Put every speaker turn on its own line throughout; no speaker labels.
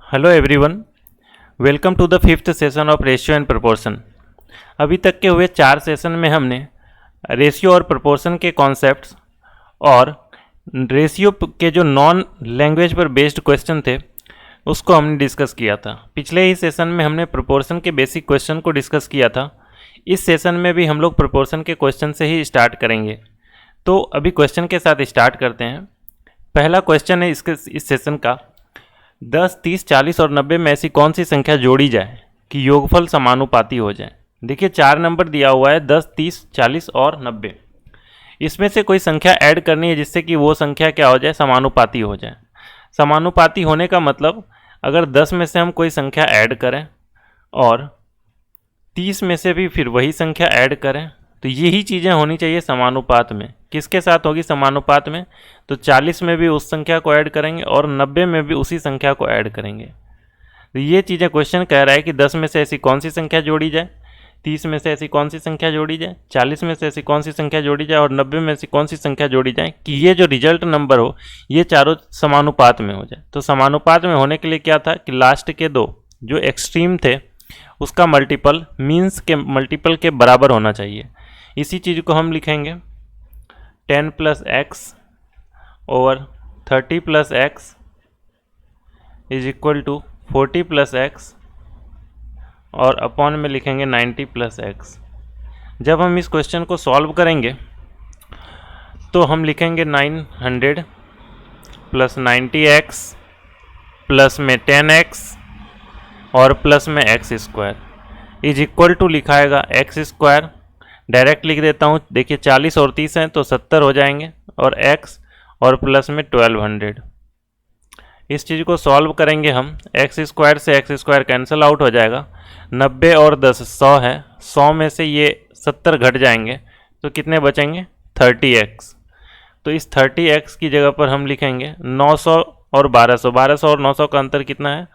Hello everyone, welcome to the fifth session of ratio and proportion. अभी तक के हुए 4 सेशन में हमने रेशियो और प्रोपोर्शन के कॉन्सेप्ट्स और रेशियो के जो नॉन लैंग्वेज पर बेस्ड क्वेश्चन थे उसको हमने डिस्कस किया था। पिछले ही सेशन में हमने प्रोपोर्शन के बेसिक क्वेश्चन को डिस्कस किया था। इस सेशन में भी हम लोग प्रोपोर्शन के क्वेश्चन से ही स्टार्ट करेंगे। तो अभी क्वेश्चन के साथ स्टार्ट करते हैं। पहला क्वेश्चन है इस सेशन का, 10, 30, 40 और 90 में ऐसी कौन सी संख्या जोड़ी जाए कि योगफल समानुपाती हो जाए। देखिए 4 नंबर दिया हुआ है, 10, 30, 40 और 90। इसमें से कोई संख्या ऐड करनी है जिससे कि वो संख्या क्या हो जाए, समानुपाती हो जाए। समानुपाती होने का मतलब अगर 10 में से हम कोई संख्या ऐड करें और 30 में से भी फिर वही संख्या ऐड करें तो यही चीज़ें होनी चाहिए समानुपात में। किसके साथ होगी समानुपात में? तो 40 में भी उस संख्या को ऐड करेंगे और 90 में भी उसी संख्या को ऐड करेंगे। तो ये चीज़ें क्वेश्चन कह रहा है कि 10 में से ऐसी कौन सी संख्या जोड़ी जाए, 30 में से ऐसी कौन सी संख्या जोड़ी जाए, 40 में से ऐसी कौन सी संख्या जोड़ी जाए और 90 में से कौन सी संख्या जोड़ी जाए कि ये जो रिजल्ट नंबर हो ये चारों समानुपात में हो जाए। तो समानुपात में होने के लिए क्या था कि लास्ट के दो जो एक्सट्रीम थे उसका मल्टीपल मीन्स के मल्टीपल के बराबर होना चाहिए। इसी चीज़ को हम लिखेंगे 10 + x over 30 + x is equal to 40 + x और अपॉन में लिखेंगे 90 + x। जब हम इस क्वेश्चन को सॉल्व करेंगे तो हम लिखेंगे 900 + 90x प्लस में 10x और प्लस में x² इज इक्वल टू लिखाएगा x²। डायरेक्ट लिख देता हूँ, देखिए 40 और 30 हैं तो 70 हो जाएंगे और x और प्लस में 1200। इस चीज़ को सॉल्व करेंगे हम, x² से x² कैंसिल आउट हो जाएगा। 90 और 10 100 है, 100 में से ये 70 घट जाएंगे तो कितने बचेंगे 30x। तो इस 30x की जगह पर हम लिखेंगे 900 और 1200। 1200 और 900 का अंतर कितना है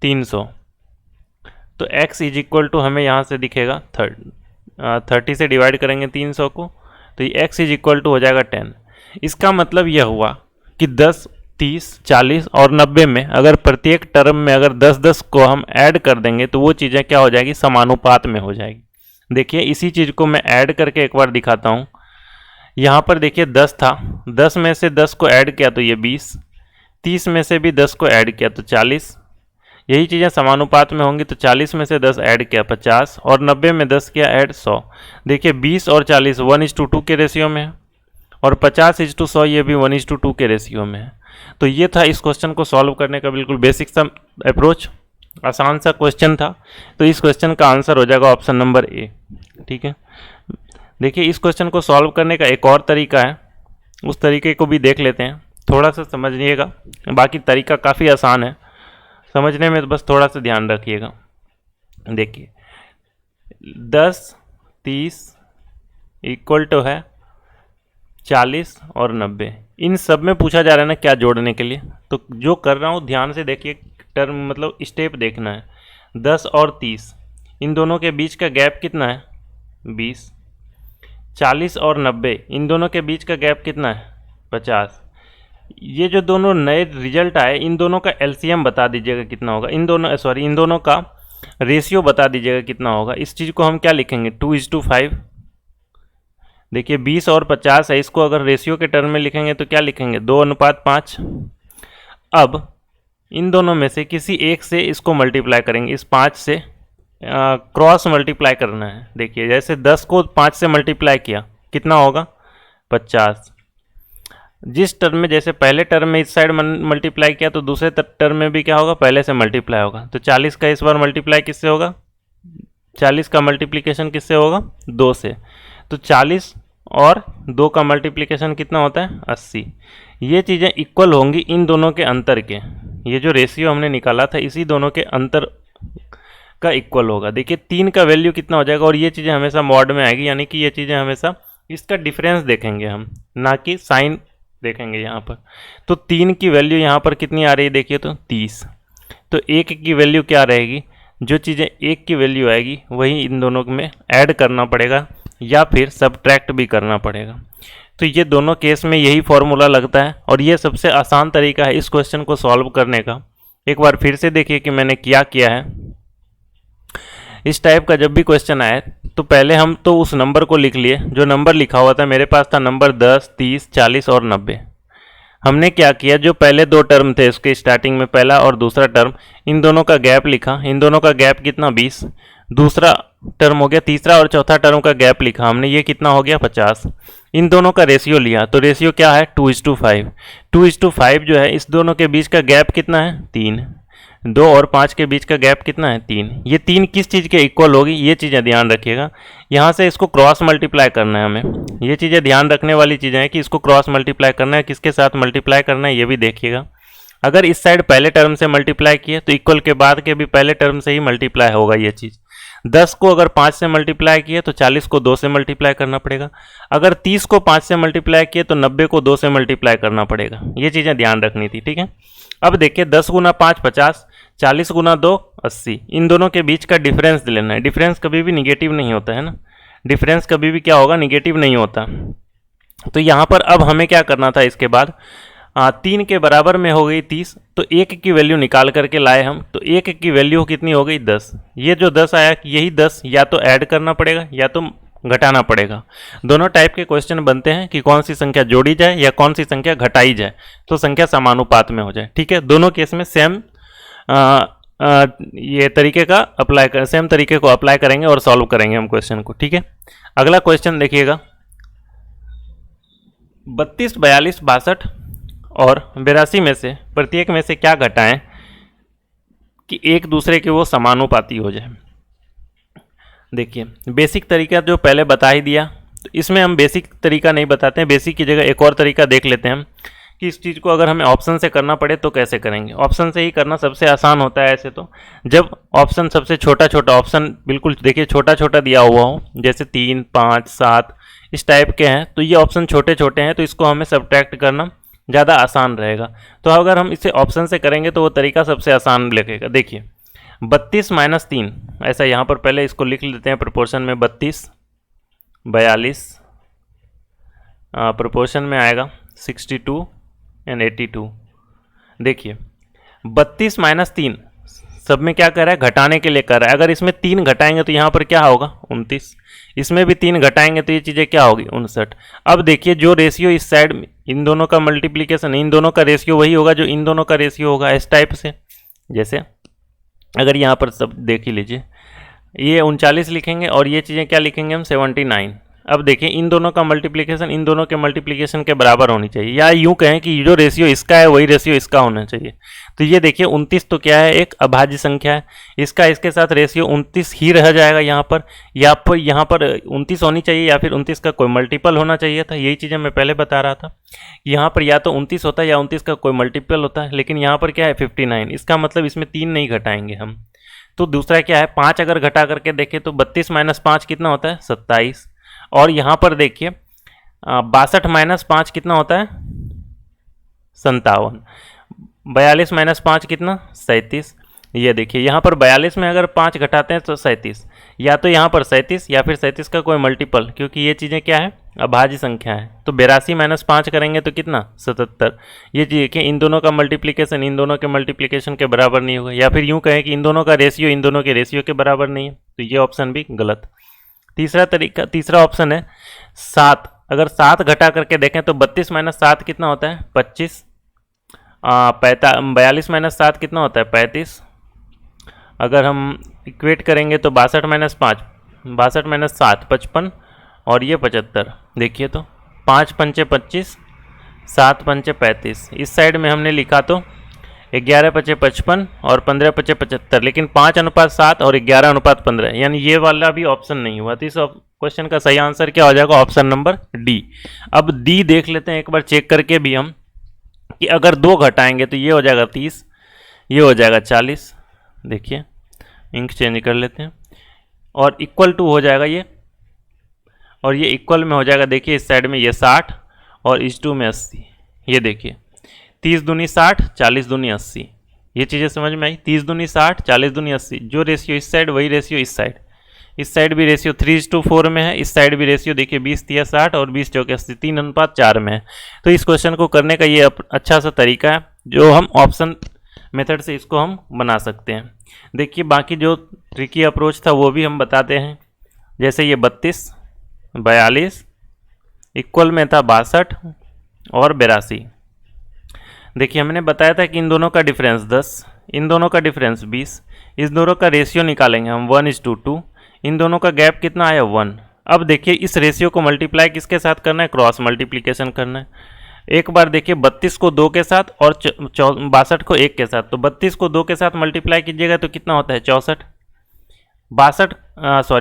300। तो x इज इक्वल टू हमें यहाँ से दिखेगा 30 से डिवाइड करेंगे 300 को तो ये x इज इक्वल टू हो जाएगा 10। इसका मतलब यह हुआ कि 10, 30, 40 और 90 में अगर प्रत्येक टर्म में अगर 10-10 को हम ऐड कर देंगे तो वो चीज़ें क्या हो जाएगी, समानुपात में हो जाएगी। देखिए इसी चीज़ को मैं ऐड करके एक बार दिखाता हूँ। यहाँ पर देखिए 10 था, 10 में से 10 को ऐड किया तो ये 20, 30 में से भी 10 को ऐड किया तो 40। यही चीज़ें समानुपात में होंगी तो 40 में से 10 ऐड किया 50 और 90 में 10 किया ऐड 100। देखिए 20 और 40 1:2 के रेशियो में है और 50:100 ये भी 1:2 के रेशियो में है। तो ये था इस क्वेश्चन को सॉल्व करने का बिल्कुल बेसिक सा अप्रोच, आसान सा क्वेश्चन था। तो इस क्वेश्चन का आंसर हो जाएगा ऑप्शन नंबर ए। ठीक है, देखिए इस क्वेश्चन को सॉल्व करने का एक और तरीका है, उस तरीके को भी देख लेते हैं। थोड़ा सा समझिएगा, बाकी तरीका काफ़ी आसान है, समझने में बस थोड़ा सा ध्यान रखिएगा। देखिए 10, 30 इक्वल टू है 40 और 90। इन सब में पूछा जा रहा है ना क्या जोड़ने के लिए, तो जो कर रहा हूँ ध्यान से देखिए, टर्म मतलब स्टेप देखना है। 10 और 30 इन दोनों के बीच का गैप कितना है 20। 40 और 90 इन दोनों के बीच का गैप कितना है 50। ये जो दोनों नए रिजल्ट आए इन दोनों का एलसीएम बता दीजिएगा कितना होगा, इन दोनों का रेशियो बता दीजिएगा कितना होगा। इस चीज़ को हम क्या लिखेंगे 2:5। देखिए 20 और 50 है, इसको अगर रेशियो के टर्म में लिखेंगे तो क्या लिखेंगे 2:5। अब इन दोनों में से किसी एक से इसको मल्टीप्लाई करेंगे, इस 5 से क्रॉस मल्टीप्लाई करना है। देखिए जैसे 10 को 5 से मल्टीप्लाई किया कितना होगा 50। जिस टर्म में जैसे पहले टर्म में इस साइड मल्टीप्लाई किया तो दूसरे टर्म में भी क्या होगा पहले से मल्टीप्लाई होगा। तो 40 का इस बार मल्टीप्लाई किससे होगा, 40 का मल्टीप्लिकेशन किससे होगा 2 से। तो 40 और 2 का मल्टीप्लिकेशन कितना होता है 80। ये चीज़ें इक्वल होंगी इन दोनों के अंतर के, ये जो रेशियो हमने निकाला था इसी दोनों के अंतर का इक्वल होगा। देखिए 3 का वैल्यू कितना हो जाएगा, और ये चीज़ें हमेशा मॉड में आएगी, यानी कि ये चीज़ें हमेशा इसका डिफरेंस देखेंगे हम, ना कि साइन देखेंगे यहाँ पर। तो 3 की वैल्यू यहाँ पर कितनी आ रही है देखिए तो 30। तो 1 की वैल्यू क्या रहेगी, जो चीज़ें 1 की वैल्यू आएगी वही इन दोनों में ऐड करना पड़ेगा या फिर सब्ट्रैक्ट भी करना पड़ेगा। तो ये दोनों केस में यही फॉर्मूला लगता है और ये सबसे आसान तरीका है इस क्वेश्चन को सॉल्व करने का। एक बार फिर से देखिए कि मैंने क्या किया है। इस टाइप का जब भी क्वेश्चन आए तो पहले हम तो उस नंबर को लिख लिए, जो नंबर लिखा हुआ था मेरे पास था नंबर 10, 30, 40 और 90। हमने क्या किया, जो पहले दो टर्म थे उसके स्टार्टिंग में पहला और दूसरा टर्म, इन दोनों का गैप लिखा। इन दोनों का गैप कितना 20, दूसरा टर्म हो गया, तीसरा और चौथा टर्म का गैप लिखा हमने, ये कितना हो गया 50। इन दोनों का रेशियो लिया, तो रेशियो क्या है 2:5। 2:5 जो है, इस दोनों के बीच का गैप कितना है 3। 2 और 5 के बीच का गैप कितना है 3। ये 3 किस चीज़ के इक्वल होगी, ये चीज़ें ध्यान रखिएगा। यहाँ से इसको क्रॉस मल्टीप्लाई करना है हमें, ये चीज़ें ध्यान रखने वाली चीज़ें हैं कि इसको क्रॉस मल्टीप्लाई करना है, किसके साथ मल्टीप्लाई करना है ये भी देखिएगा। अगर इस साइड पहले टर्म से मल्टीप्लाई किए तो इक्वल के बाद के भी पहले टर्म से ही मल्टीप्लाई होगा ये चीज़। 10 को अगर 5 से मल्टीप्लाई किए तो 40 को 2 से मल्टीप्लाई करना पड़ेगा। अगर 30 को 5 से मल्टीप्लाई किए तो 90 को 2 से मल्टीप्लाई करना पड़ेगा। ये चीज़ें ध्यान रखनी थी, ठीक है। अब देखिए 10 गुना 5 50, 40 गुना 2 80। इन दोनों के बीच का डिफरेंस लेना है। डिफरेंस कभी भी निगेटिव नहीं होता है ना, डिफरेंस कभी भी क्या होगा, निगेटिव नहीं होता। तो यहाँ पर अब हमें क्या करना था, इसके बाद 3 के बराबर में हो गई 30, तो 1 की वैल्यू निकाल करके लाए हम, तो 1 की वैल्यू कितनी हो गई 10। ये जो 10 आया, यही 10 या तो ऐड करना पड़ेगा या तो घटाना पड़ेगा। दोनों टाइप के क्वेश्चन बनते हैं कि कौन सी संख्या जोड़ी जाए या कौन सी संख्या घटाई जाए, तो संख्या समानुपात में हो जाए, ठीक है। दोनों केस में सेम ये तरीके का अप्लाई कर, सेम तरीके को अप्लाई करेंगे और सॉल्व करेंगे हम क्वेश्चन को, ठीक है। अगला क्वेश्चन देखिएगा, 32, 42, 62 और 82 में से प्रत्येक में से क्या घटाएं कि एक दूसरे के वो समानुपाती हो जाए। देखिए बेसिक तरीका जो पहले बता ही दिया, तो इसमें हम बेसिक तरीका नहीं बताते हैं, बेसिक की जगह एक और तरीका देख लेते हैं हम कि इस चीज़ को अगर हमें ऑप्शन से करना पड़े तो कैसे करेंगे। ऑप्शन से ही करना सबसे आसान होता है ऐसे तो, जब ऑप्शन सबसे छोटा छोटा ऑप्शन बिल्कुल देखिए छोटा छोटा दिया हुआ हो, जैसे 3, 5, 7 इस टाइप के हैं, तो ये ऑप्शन छोटे छोटे हैं, तो इसको हमें सब्ट्रैक्ट करना ज़्यादा आसान रहेगा। तो अगर हम इसे ऑप्शन से करेंगे तो वो तरीका सबसे आसान लगेगा। देखिए 32 - 3, ऐसा यहाँ पर पहले इसको लिख लेते हैं प्रोपोर्शन में, 32, 42 प्रोपोर्शन में आएगा 62 एंड 82। देखिए 32 - 3 सब में क्या कर रहा है, घटाने के लिए कर रहा है। अगर इसमें 3 घटाएंगे तो यहाँ पर क्या होगा 29, इसमें भी 3 घटाएंगे तो ये चीज़ें क्या होगी 59। अब देखिए जो रेशियो इस साइड में, इन दोनों का मल्टीप्लिकेशन, इन दोनों का रेशियो वही होगा जो इन दोनों का रेशियो होगा, इस टाइप से। जैसे अगर यहाँ पर सब देख ही लीजिए, ये 39 लिखेंगे और ये चीज़ें क्या लिखेंगे हम 79। अब देखिए इन दोनों का मल्टीप्लिकेशन इन दोनों के मल्टीप्लिकेशन के बराबर होनी चाहिए, या यूँ कहें कि जो रेशियो इसका है वही रेशियो इसका होना चाहिए। तो ये देखिए 29 तो क्या है, एक अभाज्य संख्या है, इसका इसके साथ रेशियो 29 ही रह जाएगा यहाँ पर, या फिर यहाँ पर 29 होनी चाहिए या फिर 29 का कोई मल्टीपल होना चाहिए था। यही चीज़ें मैं पहले बता रहा था, यहाँ पर या तो 29 होता है या 29 का कोई मल्टीपल होता है, लेकिन यहाँ पर क्या है 59। इसका मतलब इसमें 3 नहीं घटाएंगे हम। तो दूसरा क्या है 5 अगर घटा करके देखें तो 32 - 5 कितना होता है 27। और यहाँ पर देखिए 62 - 5 कितना होता है 57। 42 - 5 कितना 37। ये देखिए यहाँ पर 42 में अगर 5 घटाते हैं तो 37, या तो यहाँ पर 37 या फिर 37 का कोई मल्टीपल, क्योंकि ये चीज़ें क्या है अभाज्य संख्या है। तो 82 - 5 करेंगे तो कितना 77। ये देखिए इन दोनों का मल्टीप्लिकेशन इन दोनों के मल्टीप्लिकेशन के बराबर नहीं होगा, या फिर यूँ कहें कि इन दोनों का रेशियो इन दोनों के रेशियो के बराबर नहीं है, तो ये ऑप्शन भी गलत। तीसरा ऑप्शन है 7। अगर 7 घटा करके देखें तो 32 - 7 कितना होता है 25। 42 - 7 कितना होता है 35। अगर हम इक्वेट करेंगे तो 62 - 5 62 - 7 55 और ये 75। देखिए तो 5 पंचे 25, 7 पंचे 35। इस साइड में हमने लिखा तो 11 पचे 55 और 15 पचे 75, लेकिन 5:7 और 11:15, यानी ये वाला भी ऑप्शन नहीं हुआ। तो इस क्वेश्चन का सही आंसर क्या हो जाएगा ऑप्शन नंबर डी। अब डी देख लेते हैं एक बार चेक करके भी हम कि अगर 2 घटाएंगे तो ये हो जाएगा 30, ये हो जाएगा 40। देखिए इंक चेंज कर लेते हैं और इक्वल टू हो जाएगा ये, और ये इक्वल में हो जाएगा। देखिए इस साइड में ये 60 और इस 2 में 80। ये देखिए 30 दूनी 60, 40 दूनी 80। ये चीज़ें समझ में आई, 30 दूनी 60, 40 दूनी 80। जो रेशियो इस साइड वही रेशियो इस साइड। इस साइड भी रेशियो 3:4 में है, इस साइड भी रेशियो देखिए 20 × 60 और 20 × 80 3:4 में है। तो इस क्वेश्चन को करने का ये अच्छा सा तरीका है जो हम ऑप्शन मेथड से इसको हम बना सकते हैं। देखिए बाकी जो ट्रिकी अप्रोच था वो भी हम बताते हैं। जैसे ये 32, 42 इक्वल में था 62 और 82। देखिए हमने बताया था कि इन दोनों का डिफरेंस 10, इन दोनों का डिफरेंस 20, इस दोनों का रेशियो निकालेंगे हम 1:2, इन दोनों का गैप कितना आया 1। अब देखिए इस रेशियो को मल्टीप्लाई किसके साथ करना है, क्रॉस मल्टीप्लिकेशन करना है। एक बार देखिए 32 को 2 के साथ और 62 को 1 के साथ, तो 32 को 2 के साथ मल्टीप्लाई कीजिएगा तो कितना होता है 64।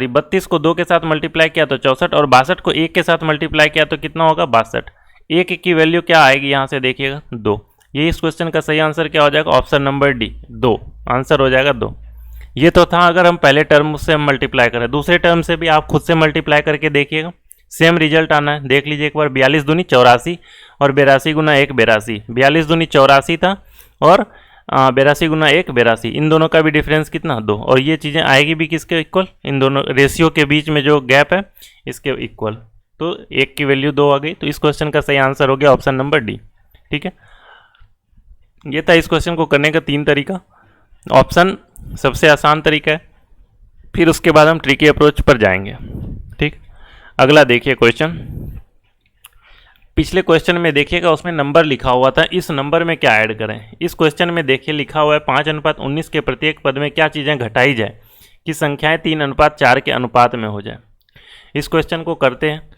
32 को 2 के साथ मल्टीप्लाई किया तो 64 और 62 को 1 के साथ मल्टीप्लाई किया तो कितना होगा 62। एक की वैल्यू क्या आएगी यहाँ से देखिएगा 2। ये इस क्वेश्चन का सही आंसर क्या हो जाएगा, ऑप्शन नंबर डी 2 आंसर हो जाएगा 2। ये तो था अगर हम पहले टर्म से मल्टीप्लाई करें, दूसरे टर्म से भी आप खुद से मल्टीप्लाई करके देखिएगा, सेम रिजल्ट आना है। देख लीजिए एक बार 42 दूनी 84 और 82 गुना 1 82, 42 दूनी 84 था और 82 गुना 1 82, इन दोनों का भी डिफरेंस कितना 2, और ये चीज़ें आएगी भी किसके इक्वल, इन दोनों रेशियो के बीच में जो गैप है इसके इक्वल। तो 1 की वैल्यू 2 आ गई, तो इस क्वेश्चन का सही आंसर हो गया ऑप्शन नंबर डी। ठीक है, ये था इस क्वेश्चन को करने का 3 तरीका। ऑप्शन सबसे आसान तरीका है, फिर उसके बाद हम ट्रिकी अप्रोच पर जाएंगे। ठीक, अगला देखिए क्वेश्चन। पिछले क्वेश्चन में देखिएगा उसमें नंबर लिखा हुआ था, इस नंबर में क्या ऐड करें। इस क्वेश्चन में देखिए लिखा हुआ है 5:19 के प्रत्येक पद में क्या चीज़ें घटाई जाए कि संख्याएं 3:4 के अनुपात में हो जाए। इस क्वेश्चन को करते हैं।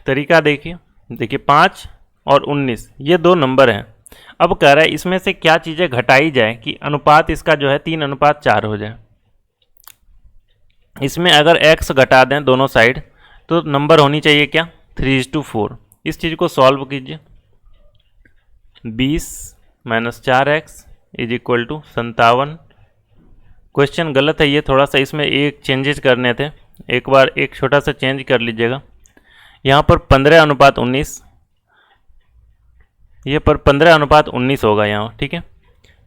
तरीका देखिए 5 और 19 ये 2 नंबर हैं। अब कह रहा है इसमें से क्या चीज़ें घटाई जाए कि अनुपात इसका जो है 3:4 हो जाए। इसमें अगर x घटा दें दोनों साइड तो नंबर होनी चाहिए क्या 3:4। इस चीज़ को सॉल्व कीजिए। 20 - 4x = 57। क्वेश्चन गलत है ये, थोड़ा सा इसमें एक चेंजेस करने थे, एक बार एक छोटा सा चेंज कर लीजिएगा। यहाँ पर 15:19, ये पर 15:19 होगा यहाँ। ठीक है,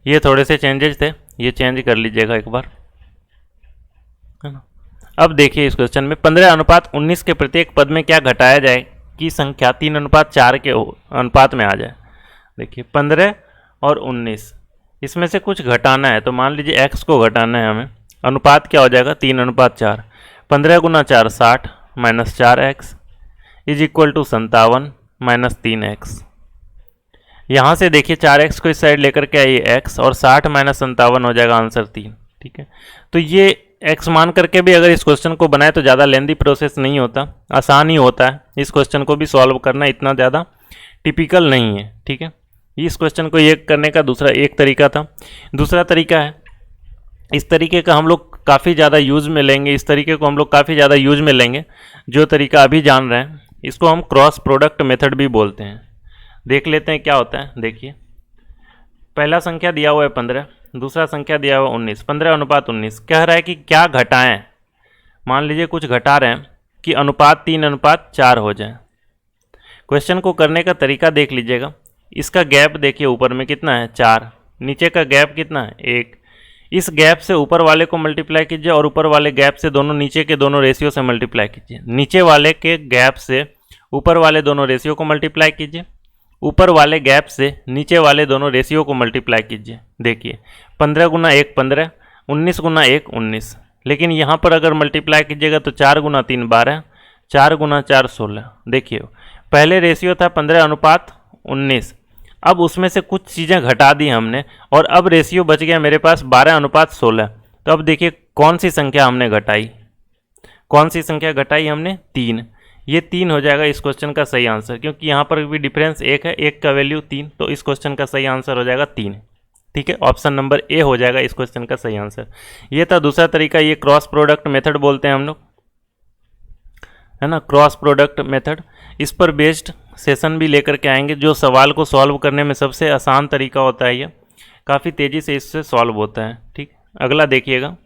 ये थोड़े से चेंजेस थे, ये चेंज कर लीजिएगा एक बार, है ना। अब देखिए इस क्वेश्चन में 15:19 के प्रत्येक पद में क्या घटाया जाए कि संख्या 3:4 के अनुपात में आ जाए। देखिए 15 और 19 इसमें से कुछ घटाना है, तो मान लीजिए x को घटाना है हमें। अनुपात क्या हो जाएगा 3:4। 15 गुना 4 60 - 4x = 57 - 3x। यहाँ से देखिए 4x को इस साइड लेकर के आइए x, और 60 - 57 हो जाएगा आंसर 3। ठीक है, तो ये x मान करके भी अगर इस क्वेश्चन को बनाए तो ज़्यादा लेंदी प्रोसेस नहीं होता, आसान ही होता है। इस क्वेश्चन को भी सॉल्व करना इतना ज़्यादा टिपिकल नहीं है। ठीक है, इस क्वेश्चन को ये करने का दूसरा एक तरीका था। दूसरा तरीका है, इस तरीके का हम लोग काफ़ी ज़्यादा यूज़ में लेंगे, इस तरीके को हम लोग काफ़ी ज़्यादा यूज में लेंगे। जो तरीका अभी जान रहे हैं इसको हम क्रॉस प्रोडक्ट मेथड भी बोलते हैं। देख लेते हैं क्या होता है। देखिए पहला संख्या दिया हुआ है 15, दूसरा संख्या दिया हुआ 19, 15:19 कह रहा है कि क्या घटाएं। मान लीजिए कुछ घटा रहे हैं कि अनुपात 3:4 हो जाए। क्वेश्चन को करने का तरीका देख लीजिएगा। इसका गैप देखिए ऊपर में कितना है 4, नीचे का गैप कितना है 1। इस गैप से ऊपर वाले को मल्टीप्लाई कीजिए और ऊपर वाले गैप से दोनों नीचे के दोनों रेशियो से मल्टीप्लाई कीजिए। नीचे वाले के गैप से ऊपर वाले दोनों रेशियो को मल्टीप्लाई कीजिए, ऊपर वाले गैप से नीचे वाले दोनों रेशियो को मल्टीप्लाई कीजिए। देखिए 15 गुना 1 15, 19 गुना 1 19, लेकिन यहाँ पर अगर मल्टीप्लाई कीजिएगा तो 4 गुना 3 12, 4 गुना 4 16। देखिए पहले रेशियो था 15:19, अब उसमें से कुछ चीज़ें घटा दी हमने और अब रेशियो बच गया मेरे पास 12:16। तो अब देखिए कौन सी संख्या हमने घटाई, कौन सी संख्या घटाई हमने 3। ये 3 हो जाएगा इस क्वेश्चन का सही आंसर, क्योंकि यहाँ पर भी डिफरेंस 1 है, 1 का वैल्यू 3, तो इस क्वेश्चन का सही आंसर हो जाएगा 3। ठीक है, ऑप्शन नंबर ए हो जाएगा इस क्वेश्चन का सही आंसर। ये था दूसरा तरीका, ये क्रॉस प्रोडक्ट मेथड बोलते हैं हम लोग, है ना, क्रॉस प्रोडक्ट मेथड। इस पर बेस्ड सेशन भी लेकर के आएंगे। जो सवाल को सॉल्व करने में सबसे आसान तरीका होता है, ये काफ़ी तेज़ी से इससे सॉल्व होता है। ठीक, अगला देखिएगा,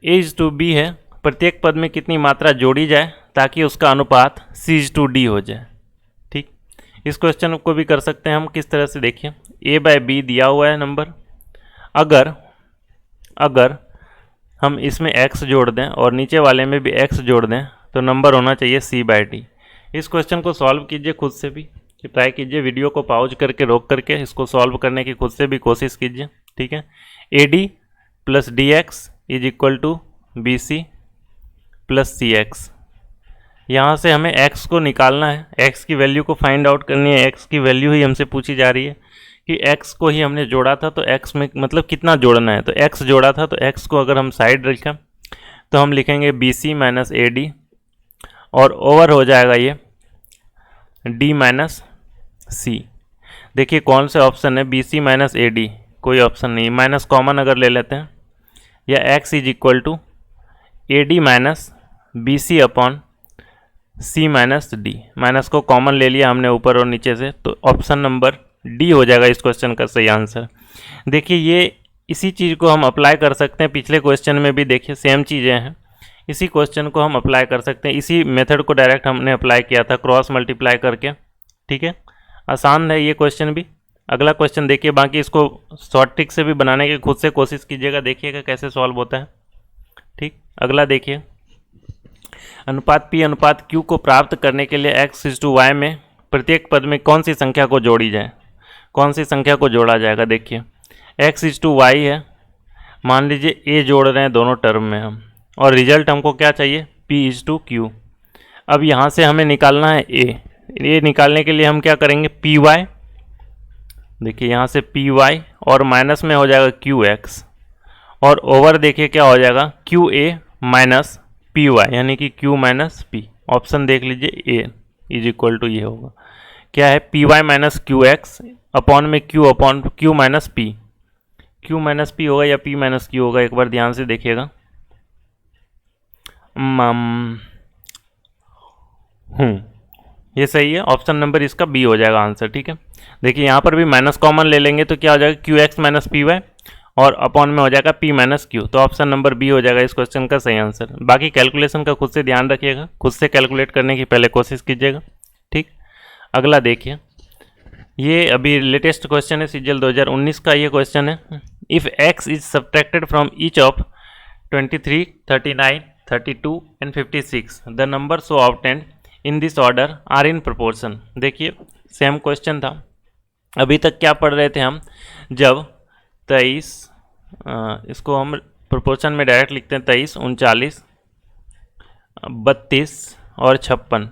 A/B है, प्रत्येक पद में कितनी मात्रा जोड़ी जाए ताकि उसका अनुपात C/D हो जाए। ठीक, इस क्वेश्चन को भी कर सकते हैं हम किस तरह से। देखिए A/B दिया हुआ है नंबर, अगर हम इसमें x जोड़ दें और नीचे वाले में भी x जोड़ दें तो नंबर होना चाहिए C/D। इस क्वेश्चन को सॉल्व कीजिए खुद से भी। ट्राई कीजिए, वीडियो को पॉज करके रोक करके इसको सॉल्व करने की खुद से भी कोशिश कीजिए, ठीक है। AD plus DX is equal to BC plus CX। यहाँ से हमें x को निकालना है, x की वैल्यू को फाइंड आउट करनी है। x की वैल्यू ही हमसे पूछी जा रही है कि x को ही हमने जोड़ा था, तो x में मतलब कितना जोड़ना है। तो x जोड़ा था, तो x को अगर हम साइड रखें तो हम लिखेंगे BC माइनस AD, और ओवर हो जाएगा ये D माइनस C। देखिए कौन से ऑप्शन है, BC माइनस AD, कोई ऑप्शन नहीं, माइनस कॉमन अगर ले लेते हैं, या x is equal to AD minus BC upon C minus D। Minus को कॉमन ले लिया हमने ऊपर और नीचे से, तो ऑप्शन नंबर D हो जाएगा इस क्वेश्चन का सही आंसर। देखिए ये इसी चीज़ को हम अप्लाई कर सकते हैं, पिछले क्वेश्चन में भी देखिए सेम चीज़ें हैं, इसी क्वेश्चन को हम अप्लाई कर सकते हैं। इसी मेथड को डायरेक्ट हमने अप्लाई किया था क्रॉस मल्टीप्लाई करके, ठीक है। आसान है ये क्वेश्चन भी। अगला क्वेश्चन देखिए, बाकी इसको शॉर्ट ट्रिक से भी बनाने की खुद से कोशिश कीजिएगा, देखिएगा कैसे सॉल्व होता है, ठीक। अगला देखिए, अनुपात P अनुपात Q को प्राप्त करने के लिए x इज टू y में प्रत्येक पद में कौन सी संख्या को जोड़ी जाए, कौन सी संख्या को जोड़ा जाएगा। देखिए x इज टू y है, मान लीजिए a जोड़ रहे हैं दोनों टर्म में हम, और रिजल्ट हमको क्या चाहिए, P इज टू Q। अब यहाँ से हमें निकालना है a निकालने के लिए हम क्या करेंगे, PY। देखिए यहाँ से PY और माइनस में हो जाएगा QX, और ओवर देखिए क्या हो जाएगा, QA माइनस PY, यानी कि Q माइनस P। ऑप्शन देख लीजिए A इज इक्वल टू ये होगा, क्या है, PY माइनस QX अपॉन में Q upon Q minus P। Q minus P होगा या P माइनस Q होगा, एक बार ध्यान से देखिएगा। ये सही है, ऑप्शन नंबर इसका B हो जाएगा आंसर, ठीक है। देखिए यहाँ पर भी माइनस कॉमन ले लेंगे तो क्या हो जाएगा, QX माइनस PY, और अपॉन में हो जाएगा P माइनस Q, तो ऑप्शन नंबर B हो जाएगा इस क्वेश्चन का सही आंसर। बाकी कैलकुलेशन का खुद से ध्यान रखिएगा, खुद से कैलकुलेट करने की पहले कोशिश कीजिएगा, ठीक। अगला देखिए, ये अभी लेटेस्ट क्वेश्चन है, सीजीएल 2019 का ये क्वेश्चन है। If x is subtracted from each of 23, 39, 32 and 56, the number so obtained in this order are in proportion. देखिए सेम क्वेश्चन था, अभी तक क्या पढ़ रहे थे हम, जब 23, इसको हम प्रोपोर्शन में डायरेक्ट लिखते हैं, 23, 39, 32 और 56।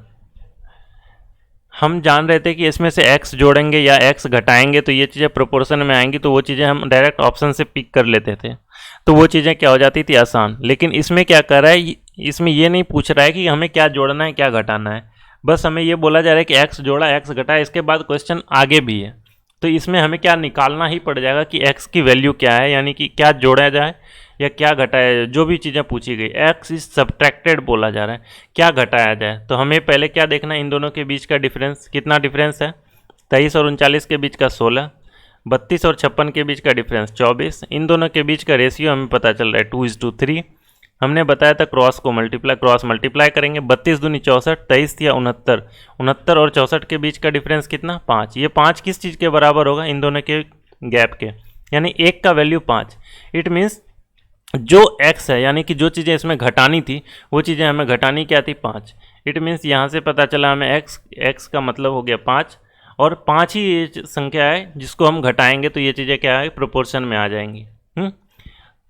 हम जान रहे थे कि इसमें से x जोड़ेंगे या x घटाएंगे तो ये चीज़ें प्रोपोर्शन में आएंगी, तो वो चीज़ें हम डायरेक्ट ऑप्शन से पिक कर लेते थे, तो वो चीज़ें क्या हो जाती थी, आसान। लेकिन इसमें क्या कर रहा है, इसमें ये नहीं पूछ रहा है कि हमें क्या जोड़ना है क्या घटाना है, बस हमें ये बोला जा रहा है कि x जोड़ा x घटा, इसके बाद क्वेश्चन आगे भी है, तो इसमें हमें क्या निकालना ही पड़ जाएगा कि x की वैल्यू क्या है, यानी कि क्या जोड़ा जाए या क्या घटाया, जो भी चीज़ें पूछी गई। x इज सब्ट्रैक्टेड बोला जा रहा है, क्या घटाया जाए, तो हमें पहले क्या देखना है, इन दोनों के बीच का डिफरेंस, कितना डिफरेंस है, 23 और 39 के बीच का 16, 32 और 56 के बीच का डिफरेंस 24, इन दोनों के बीच का रेशियो हमें पता चल रहा है 2:3। हमने बताया था क्रॉस मल्टीप्लाई करेंगे, 32 दूनी 64, 23 या 69 और 64 के बीच का डिफरेंस कितना, 5। ये 5 किस चीज़ के बराबर होगा, इन दोनों के गैप के, यानी एक का वैल्यू 5। इट मीन्स जो x है, यानी कि जो चीज़ें इसमें घटानी थी वो चीज़ें हमें घटानी क्या थी, 5। इट मीन्स यहाँ से पता चला हमें x का मतलब हो गया 5, और 5 ही ये संख्या है जिसको हम घटाएंगे तो ये चीज़ें क्या है, प्रोपोर्शन में आ जाएंगी।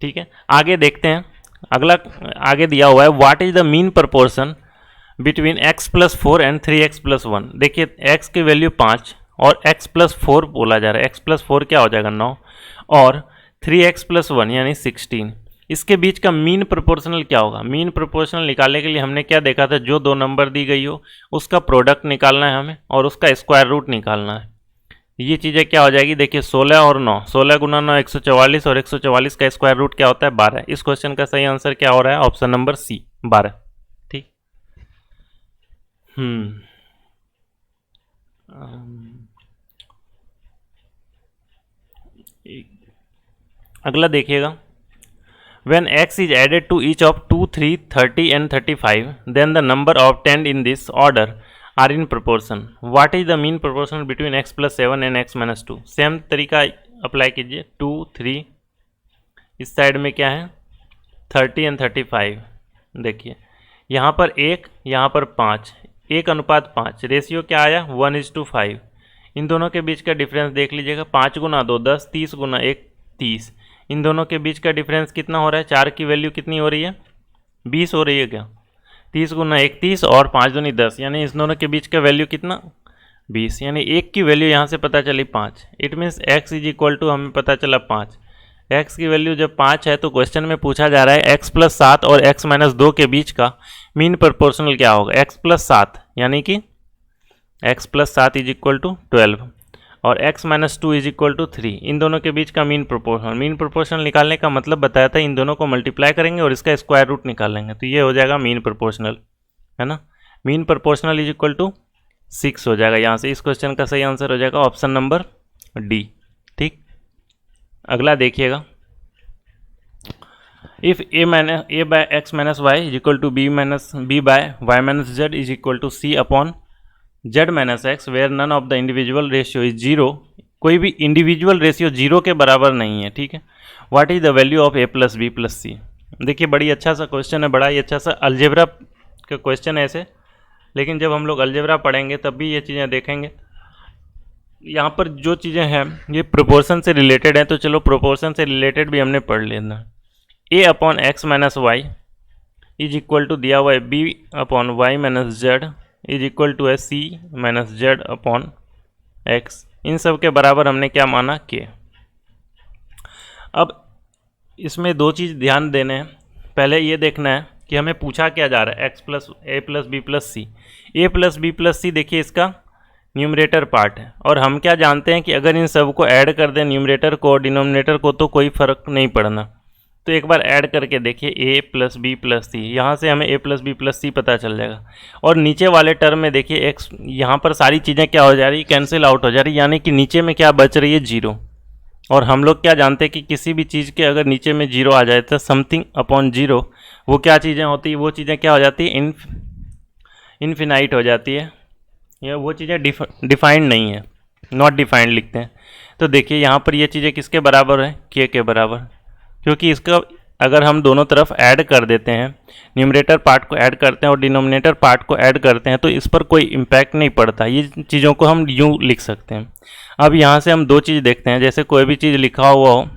ठीक है, आगे देखते हैं। अगला आगे दिया हुआ है, what is the mean proportion between x plus 4 and 3x plus 1। देखिए x की वैल्यू 5 और x प्लस 4 बोला जा रहा है, x प्लस 4 क्या हो जाएगा 9, और 3x प्लस 1 यानी 16। इसके बीच का मीन प्रोपोर्शनल क्या होगा, मीन प्रोपोर्शनल निकालने के लिए हमने क्या देखा था, जो दो नंबर दी गई हो उसका प्रोडक्ट निकालना है हमें और उसका स्क्वायर रूट निकालना है। ये चीज़ें क्या हो जाएगी, देखिए 16 और 9, 16 गुना 9 144, और 144 का स्क्वायर रूट क्या होता है, 12। इस क्वेश्चन का सही आंसर क्या हो रहा है, ऑप्शन नंबर सी 12। ठीक। अगला देखिएगा, when x is added to each of 2, 3, 30 and 35, then the number obtained in this order are in proportion. What is the mean proportion between x plus 7 and x minus 2? Same तरीका apply कीजिए, 2, 3, इस side में क्या है 30 and 35। देखिए यहाँ पर 1, यहाँ पर 5, 1 अनुपात 5, रेशियो क्या आया 1:5। इन दोनों के बीच का डिफरेंस देख लीजिएगा, 5 गुना 2 10, 30 गुना 1 30। इन दोनों के बीच का डिफरेंस कितना हो रहा है, 4 की वैल्यू कितनी हो रही है, 20 हो रही है क्या, 30 गुना 1 30 और 5 दूनी 10, यानी इस दोनों के बीच का वैल्यू कितना 20, यानी 1 की वैल्यू यहाँ से पता चली 5। It means x is equal to हमें पता चला 5। x की वैल्यू जब 5 है तो क्वेश्चन में पूछा जा रहा है x प्लस 7 और x माइनस 2 के बीच का मीन प्रोपोर्शनल क्या होगा, x प्लस 7 यानी कि x plus 7 is equal to 12 और x minus 2 is equal to 3। इन दोनों के बीच का मीन प्रोपोर्शनल निकालने का मतलब बताया था, इन दोनों को मल्टीप्लाई करेंगे और इसका स्क्वायर रूट निकाल लेंगे, तो ये हो जाएगा मीन प्रोपोर्शनल, है ना। Mean proportional is equal to 6 हो जाएगा। यहाँ से इस क्वेश्चन का सही आंसर हो जाएगा ऑप्शन नंबर डी। ठीक, अगला देखिएगा, if a by x minus Y is equal to b by y minus z is equal to c upon z minus X where none of the individual ratio is zero, कोई भी individual ratio zero के बराबर नहीं है। ठीक है, what is the value of a plus B plus C. देखिए बड़ी अच्छा सा क्वेश्चन है, बड़ा ही अच्छा सा अलजेब्रा का क्वेश्चन है ऐसे, लेकिन जब हम लोग अलजेब्रा पढ़ेंगे तब भी ये चीज़ें देखेंगे। यहाँ पर जो चीज़ें हैं ये प्रोपोर्शन से रिलेटेड हैं, तो चलो प्रोपोर्शन से रिलेटेड भी हमने पढ़ लेना। a upon x minus Y is equal to दिया हुआ है b upon Y minus Z is equal to है c minus Z upon X. इन सब के बराबर हमने क्या माना k। अब इसमें दो चीज़ ध्यान देने हैं, पहले ये देखना है कि हमें पूछा क्या जा रहा है, x plus a plus B plus C. A plus B plus C देखिए इसका न्यूमरेटर पार्ट है, और हम क्या जानते हैं कि अगर इन सब को ऐड कर दें न्यूमरेटर को डिनोमिनेटर को तो कोई फ़र्क नहीं पड़ना। तो एक बार ऐड करके देखिए a प्लस बी प्लस सी, यहाँ से हमें a प्लस बी प्लस सी पता चल जाएगा। और नीचे वाले टर्म में देखिए x, यहाँ पर सारी चीज़ें क्या हो जा रही, कैंसिल आउट हो जा रही, यानी कि नीचे में क्या बच रही है, जीरो। और हम लोग क्या जानते हैं कि किसी भी चीज़ के अगर नीचे में जीरो आ जाए तो समथिंग अपॉन जीरो, वो क्या चीज़ें होती है, वो चीज़ें क्या हो जाती है, इनफिनाइट हो जाती है, या वो चीज़ें डिफाइंड नहीं है, नॉट डिफाइंड लिखते हैं। तो देखिए यहाँ पर ये चीज़ें किसके बराबर है, k के बराबर, क्योंकि इसका अगर हम दोनों तरफ ऐड कर देते हैं, न्यूमरेटर पार्ट को ऐड करते हैं और डिनोमिनेटर पार्ट को ऐड करते हैं, तो इस पर कोई इम्पैक्ट नहीं पड़ता। ये चीज़ों को हम यूँ लिख सकते हैं। अब यहाँ से हम दो चीज़ देखते हैं, जैसे कोई भी चीज़ लिखा हुआ हो,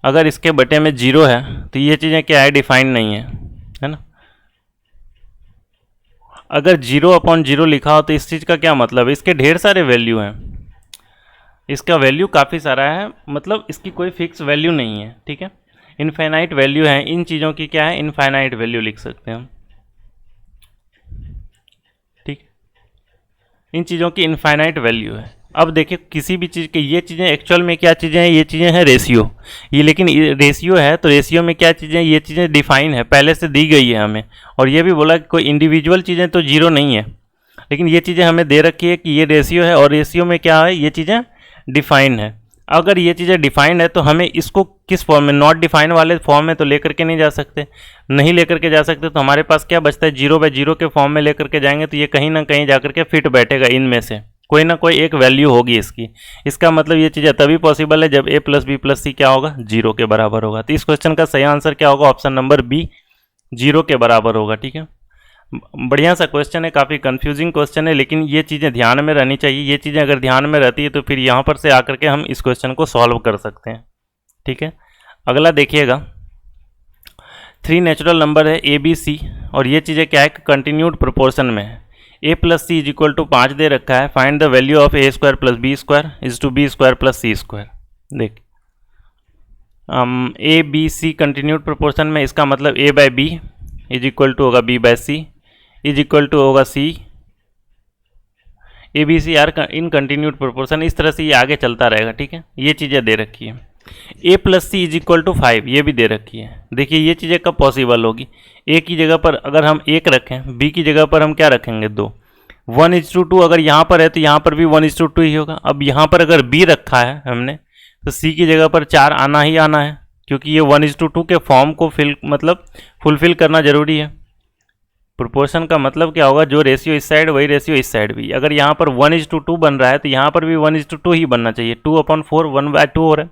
अगर इसके बटे में जीरो है तो ये चीज़ें क्या है, डिफाइंड नहीं है ना। अगर जीरो अपॉन जीरो लिखा हो तो इस चीज़ का क्या मतलब है, इसके ढेर सारे वैल्यू हैं, इसका वैल्यू काफ़ी सारा है, मतलब इसकी कोई फिक्स वैल्यू नहीं है। ठीक है, इनफाइनाइट वैल्यू है इन चीज़ों की, क्या है, इनफाइनाइट वैल्यू लिख सकते हैं हम। ठीक, इन चीज़ों की इनफाइनाइट वैल्यू है। अब देखिए किसी भी चीज़ के, ये चीज़ें एक्चुअल में क्या चीज़ें हैं, ये चीज़ें हैं रेशियो, ये लेकिन रेशियो है तो रेशियो में क्या चीज़ें, ये चीज़ें डिफाइन है, पहले से दी गई है हमें, और ये भी बोला कि कोई इंडिविजुअल चीज़ें तो जीरो नहीं है, लेकिन ये चीज़ें हमें दे रखी है कि ये रेशियो है और रेशियो में क्या है, ये चीज़ें डिफाइन है। अगर ये चीज़ें डिफाइंड है तो हमें इसको किस फॉर्म में, नॉट डिफाइन वाले फॉर्म में तो लेकर के नहीं जा सकते, नहीं लेकर के जा सकते, तो हमारे पास क्या बचता है, जीरो बाय जीरो के फॉर्म में लेकर के जाएंगे तो ये कहीं ना कहीं जाकर के फिट बैठेगा, इनमें से कोई ना कोई एक वैल्यू होगी इसकी। इसका मतलब ये चीज़ें तभी पॉसिबल है जब a प्लस बी प्लस सी क्या होगा, जीरो के बराबर होगा। तो इस क्वेश्चन का सही आंसर क्या होगा, ऑप्शन नंबर बी, जीरो के बराबर होगा। ठीक है, बढ़िया सा क्वेश्चन है, काफ़ी कंफ्यूजिंग क्वेश्चन है, लेकिन ये चीज़ें ध्यान में रहनी चाहिए। ये चीज़ें अगर ध्यान में रहती है तो फिर यहाँ पर से आकर के हम इस क्वेश्चन को सॉल्व कर सकते हैं। ठीक है, अगला देखिएगा, 3 नेचुरल नंबर है a b c, और ये चीज़ें क्या है, कंटिन्यूड प्रोपोर्शन में है। a plus C is equal to 5 दे रखा है, find the value of a square plus B square is to B square plus C square. देख a b c continued proportion में, इसका मतलब a by B is equal to होगा b by C is equal to होगा C, A B C are in continued proportion, इस तरह से ये आगे चलता रहेगा। ठीक है, ये चीज़ें दे रखी है। a plus C is equal to 5, ये भी दे रखी है। देखिए ये चीज़ें कब पॉसिबल होगी, a की जगह पर अगर हम 1 रखें, b की जगह पर हम क्या रखेंगे, 2, 1:2, अगर यहाँ पर है तो यहाँ पर भी 1:2 ही होगा। अब यहाँ पर अगर b रखा है हमने तो c की जगह पर 4 आना ही आना है, क्योंकि ये 1:2 के फॉर्म को फुलफिल करना जरूरी है। प्रोपोर्शन का मतलब क्या होगा, जो रेशियो इस साइड वही रेशियो इस साइड भी। अगर यहाँ पर 1:2 बन रहा है तो यहाँ पर भी 1:2 ही बनना चाहिए, 2/4 1/2 हो रहा है।